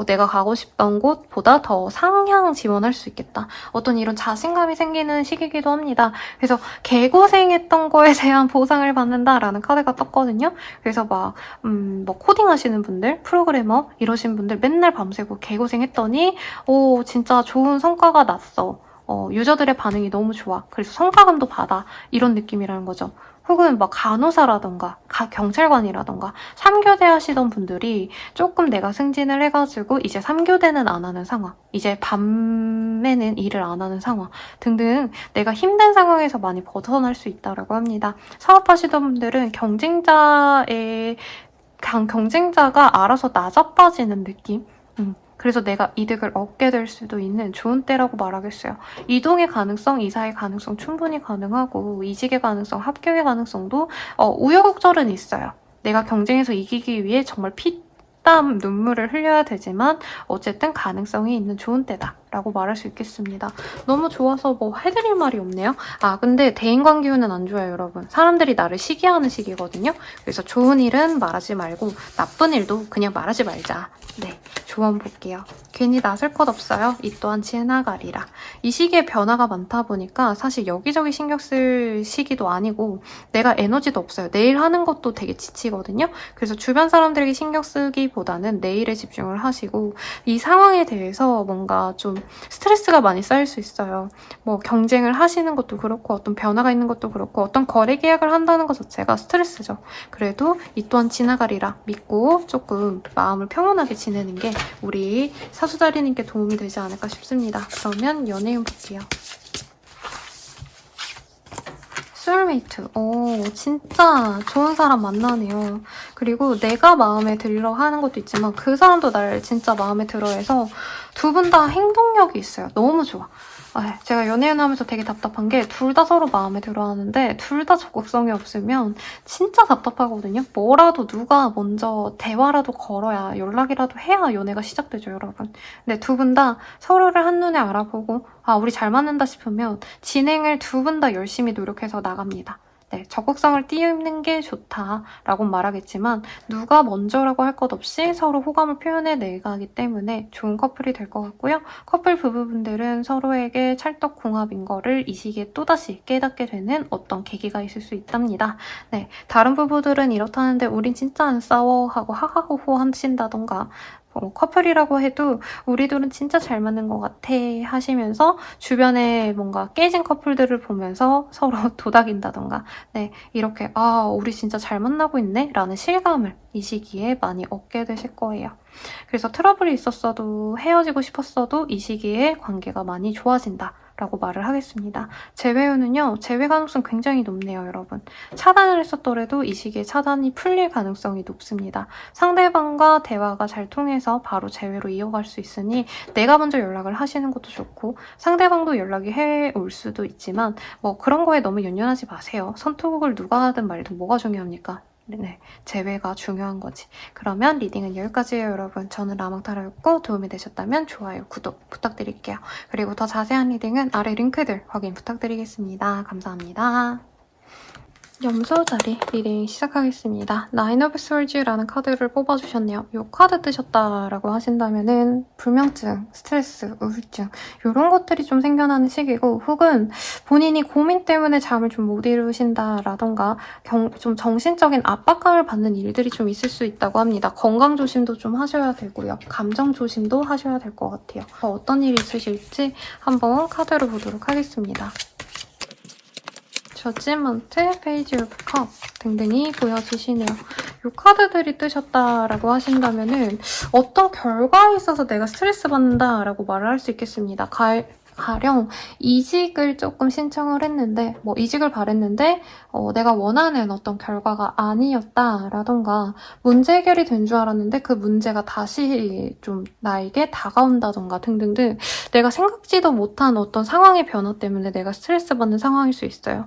내가 가고 싶던 곳보다 더 상향 지원할 수 있겠다. 어떤 이런 자신감이 생기는 시기이기도 합니다. 그래서 개고생했던 거에 대한 보상을 받는다라는 카드가 떴거든요. 그래서 뭐 코딩 하시는 분들, 프로그래머 이러신 분들 맨날 밤새고 개고생했더니 진짜 좋은 성과가 났어. 유저들의 반응이 너무 좋아. 그래서 성과금도 받아. 이런 느낌이라는 거죠. 혹은 간호사라던가 경찰관이라던가 3교대 하시던 분들이 조금 내가 승진을 해가지고 이제 3교대는 안 하는 상황, 이제 밤에는 일을 안 하는 상황 등등 내가 힘든 상황에서 많이 벗어날 수 있다고 합니다. 사업하시던 분들은 경쟁자가 알아서 낮아빠지는 느낌? 그래서 내가 이득을 얻게 될 수도 있는 좋은 때라고 말하겠어요. 이동의 가능성, 이사의 가능성 충분히 가능하고 이직의 가능성, 합격의 가능성도 우여곡절은 있어요. 내가 경쟁에서 이기기 위해 정말 피땀 눈물을 흘려야 되지만 어쨌든 가능성이 있는 좋은 때다라고 말할 수 있겠습니다. 너무 좋아서 뭐 해드릴 말이 없네요. 근데 대인관 기운은 안 좋아요, 여러분. 사람들이 나를 시기하는 시기거든요. 그래서 좋은 일은 말하지 말고 나쁜 일도 그냥 말하지 말자. 네, 조언 볼게요. 괜히 나설 것 없어요. 이 또한 지나가리라. 이 시기에 변화가 많다 보니까 사실 여기저기 신경 쓸 시기도 아니고 내가 에너지도 없어요. 내일 하는 것도 되게 지치거든요. 그래서 주변 사람들에게 신경 쓰기보다는 내일에 집중을 하시고 이 상황에 대해서 뭔가 좀 스트레스가 많이 쌓일 수 있어요. 뭐 경쟁을 하시는 것도 그렇고 어떤 변화가 있는 것도 그렇고 어떤 거래 계약을 한다는 것 자체가 스트레스죠. 그래도 이 또한 지나가리라 믿고 조금 마음을 평온하게 지내는 게 우리 사수자리님께 도움이 되지 않을까 싶습니다. 그러면 연애운 볼게요. 소울메이트. 진짜 좋은 사람 만나네요. 그리고 내가 마음에 들어 하는 것도 있지만 그 사람도 날 진짜 마음에 들어 해서 두 분 다 행동력이 있어요. 너무 좋아. 제가 연애운 하면서 되게 답답한 게 둘 다 서로 마음에 들어 하는데 둘 다 적극성이 없으면 진짜 답답하거든요. 뭐라도 누가 먼저 대화라도 걸어야 연락이라도 해야 연애가 시작되죠, 여러분. 근데 두 분 다 서로를 한눈에 알아보고 우리 잘 맞는다 싶으면 진행을 두 분 다 열심히 노력해서 나갑니다. 네, 적극성을 띄우는 게 좋다라고 말하겠지만 누가 먼저라고 할 것 없이 서로 호감을 표현해 내가기 때문에 좋은 커플이 될 것 같고요. 커플 부부분들은 서로에게 찰떡궁합인 거를 이 시기에 또다시 깨닫게 되는 어떤 계기가 있을 수 있답니다. 네, 다른 부부들은 이렇다는데 우린 진짜 안 싸워 하고 하하호호 하신다던가 커플이라고 해도 우리 둘은 진짜 잘 맞는 것 같아 하시면서 주변에 뭔가 깨진 커플들을 보면서 서로 도닥인다던가 네, 이렇게 우리 진짜 잘 만나고 있네 라는 실감을 이 시기에 많이 얻게 되실 거예요. 그래서 트러블이 있었어도 헤어지고 싶었어도 이 시기에 관계가 많이 좋아진다 라고 말을 하겠습니다. 재회운은요, 재회 가능성 굉장히 높네요, 여러분. 차단을 했었더라도 이 시기에 차단이 풀릴 가능성이 높습니다. 상대방과 대화가 잘 통해서 바로 재회로 이어갈 수 있으니 내가 먼저 연락을 하시는 것도 좋고 상대방도 연락이 해올 수도 있지만 뭐 그런 거에 너무 연연하지 마세요. 선톡을 누가 하든 말든 뭐가 중요합니까? 네, 재회가 중요한 거지. 그러면 리딩은 여기까지예요, 여러분. 저는 라망타로였고 도움이 되셨다면 좋아요, 구독 부탁드릴게요. 그리고 더 자세한 리딩은 아래 링크들 확인 부탁드리겠습니다. 감사합니다. 염소자리 리딩 시작하겠습니다. 나인 오브 솔즈라는 카드를 뽑아주셨네요. 이 카드 뜨셨다라고 하신다면은 불면증, 스트레스, 우울증 이런 것들이 좀 생겨나는 시기고 혹은 본인이 고민 때문에 잠을 좀 못 이루신다라던가 좀 정신적인 압박감을 받는 일들이 좀 있을 수 있다고 합니다. 건강 조심도 좀 하셔야 되고요. 감정 조심도 하셔야 될 것 같아요. 어떤 일이 있으실지 한번 카드로 보도록 하겠습니다. 저지먼트, 페이지 오브 컵 등등이 보여지시네요. 이 카드들이 뜨셨다라고 하신다면은 어떤 결과에 있어서 내가 스트레스 받는다라고 말을 할 수 있겠습니다. 가령 이직을 조금 신청을 했는데 이직을 바랬는데 내가 원하는 어떤 결과가 아니었다라던가 문제 해결이 된 줄 알았는데 그 문제가 다시 좀 나에게 다가온다던가 등등등 내가 생각지도 못한 어떤 상황의 변화 때문에 내가 스트레스 받는 상황일 수 있어요.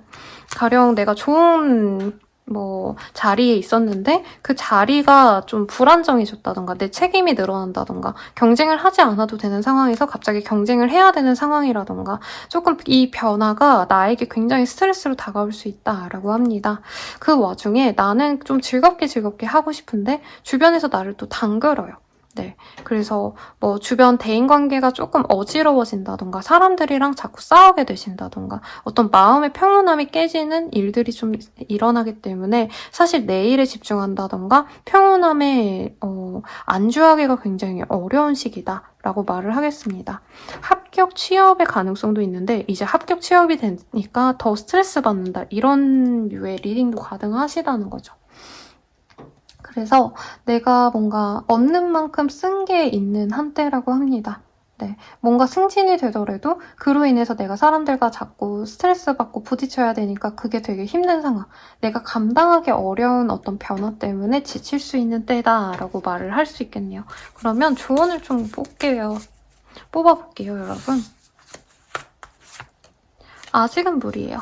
가령 내가 좋은 뭐 자리에 있었는데 그 자리가 좀 불안정해졌다던가 내 책임이 늘어난다던가 경쟁을 하지 않아도 되는 상황에서 갑자기 경쟁을 해야 되는 상황이라던가 조금 이 변화가 나에게 굉장히 스트레스로 다가올 수 있다라고 합니다. 그 와중에 나는 좀 즐겁게 하고 싶은데 주변에서 나를 또 당겨요. 네, 그래서 뭐 주변 대인관계가 조금 어지러워진다던가 사람들이랑 자꾸 싸우게 되신다던가 어떤 마음의 평온함이 깨지는 일들이 좀 일어나기 때문에 사실 내 일에 집중한다던가 평온함에 안주하기가 굉장히 어려운 시기다라고 말을 하겠습니다. 합격 취업의 가능성도 있는데 이제 합격 취업이 되니까 더 스트레스 받는다 이런 류의 리딩도 가능하시다는 거죠. 그래서 내가 뭔가 얻는 만큼 쓴 게 있는 한때라고 합니다. 네, 뭔가 승진이 되더라도 그로 인해서 내가 사람들과 자꾸 스트레스 받고 부딪혀야 되니까 그게 되게 힘든 상황. 내가 감당하기 어려운 어떤 변화 때문에 지칠 수 있는 때다라고 말을 할 수 있겠네요. 그러면 조언을 좀 뽑아볼게요, 여러분. 아직은 무리예요.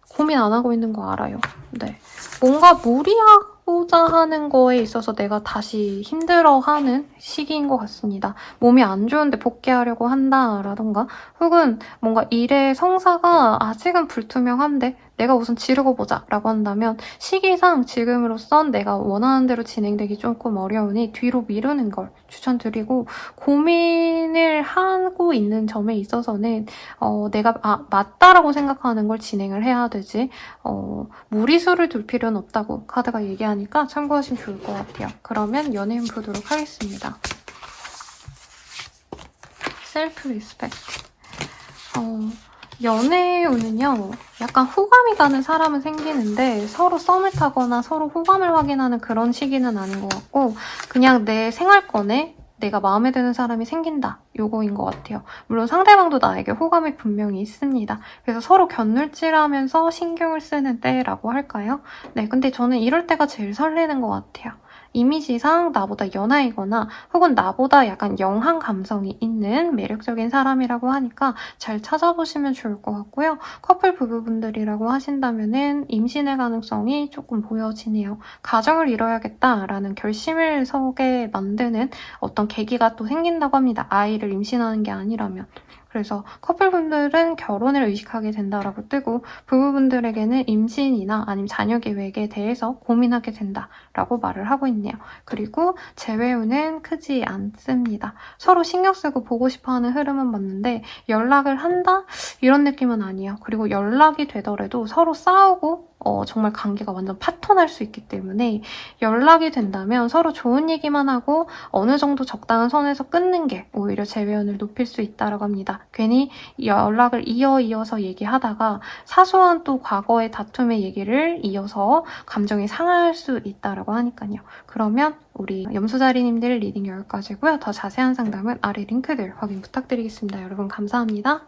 고민 안 하고 있는 거 알아요. 네, 뭔가 무리하고자 하는 거에 있어서 내가 다시 힘들어하는 시기인 것 같습니다. 몸이 안 좋은데 복귀하려고 한다라던가 혹은 뭔가 일의 성사가 아직은 불투명한데 내가 우선 지르고 보자 라고 한다면 시기상 지금으로선 내가 원하는 대로 진행되기 조금 어려우니 뒤로 미루는 걸 추천드리고 고민을 하고 있는 점에 있어서는 내가 맞다라고 생각하는 걸 진행을 해야 되지 무리수를 둘 필요는 없다고 카드가 얘기하니까 참고하시면 좋을 것 같아요. 그러면 연애운 보도록 하겠습니다. 셀프 리스펙트. 연애운은요, 약간 호감이 가는 사람은 생기는데 서로 썸을 타거나 서로 호감을 확인하는 그런 시기는 아닌 것 같고 그냥 내 생활권에 내가 마음에 드는 사람이 생긴다. 요거인 것 같아요. 물론 상대방도 나에게 호감이 분명히 있습니다. 그래서 서로 견눌질하면서 신경을 쓰는 때라고 할까요? 네, 근데 저는 이럴 때가 제일 설레는 것 같아요. 이미지상 나보다 연하이거나 혹은 나보다 약간 영한 감성이 있는 매력적인 사람이라고 하니까 잘 찾아보시면 좋을 것 같고요. 커플 부부분들이라고 하신다면은 임신의 가능성이 조금 보여지네요. 가정을 이뤄야겠다라는 결심을 서게 만드는 어떤 계기가 또 생긴다고 합니다. 아이를 임신하는 게 아니라면. 그래서 커플분들은 결혼을 의식하게 된다라고 뜨고 부부분들에게는 임신이나 아니면 자녀 계획에 대해서 고민하게 된다라고 말을 하고 있네요. 그리고 재회운은 크지 않습니다. 서로 신경 쓰고 보고 싶어하는 흐름은 맞는데 연락을 한다? 이런 느낌은 아니에요. 그리고 연락이 되더라도 서로 싸우고 정말 관계가 완전 파토날 수 있기 때문에 연락이 된다면 서로 좋은 얘기만 하고 어느 정도 적당한 선에서 끊는 게 오히려 재회운을 높일 수 있다고 합니다. 괜히 연락을 이어서 얘기하다가 사소한 또 과거의 다툼의 얘기를 이어서 감정이 상할 수 있다고 하니까요. 그러면 우리 염소자리님들 리딩 여기까지고요. 더 자세한 상담은 아래 링크들 확인 부탁드리겠습니다. 여러분 감사합니다.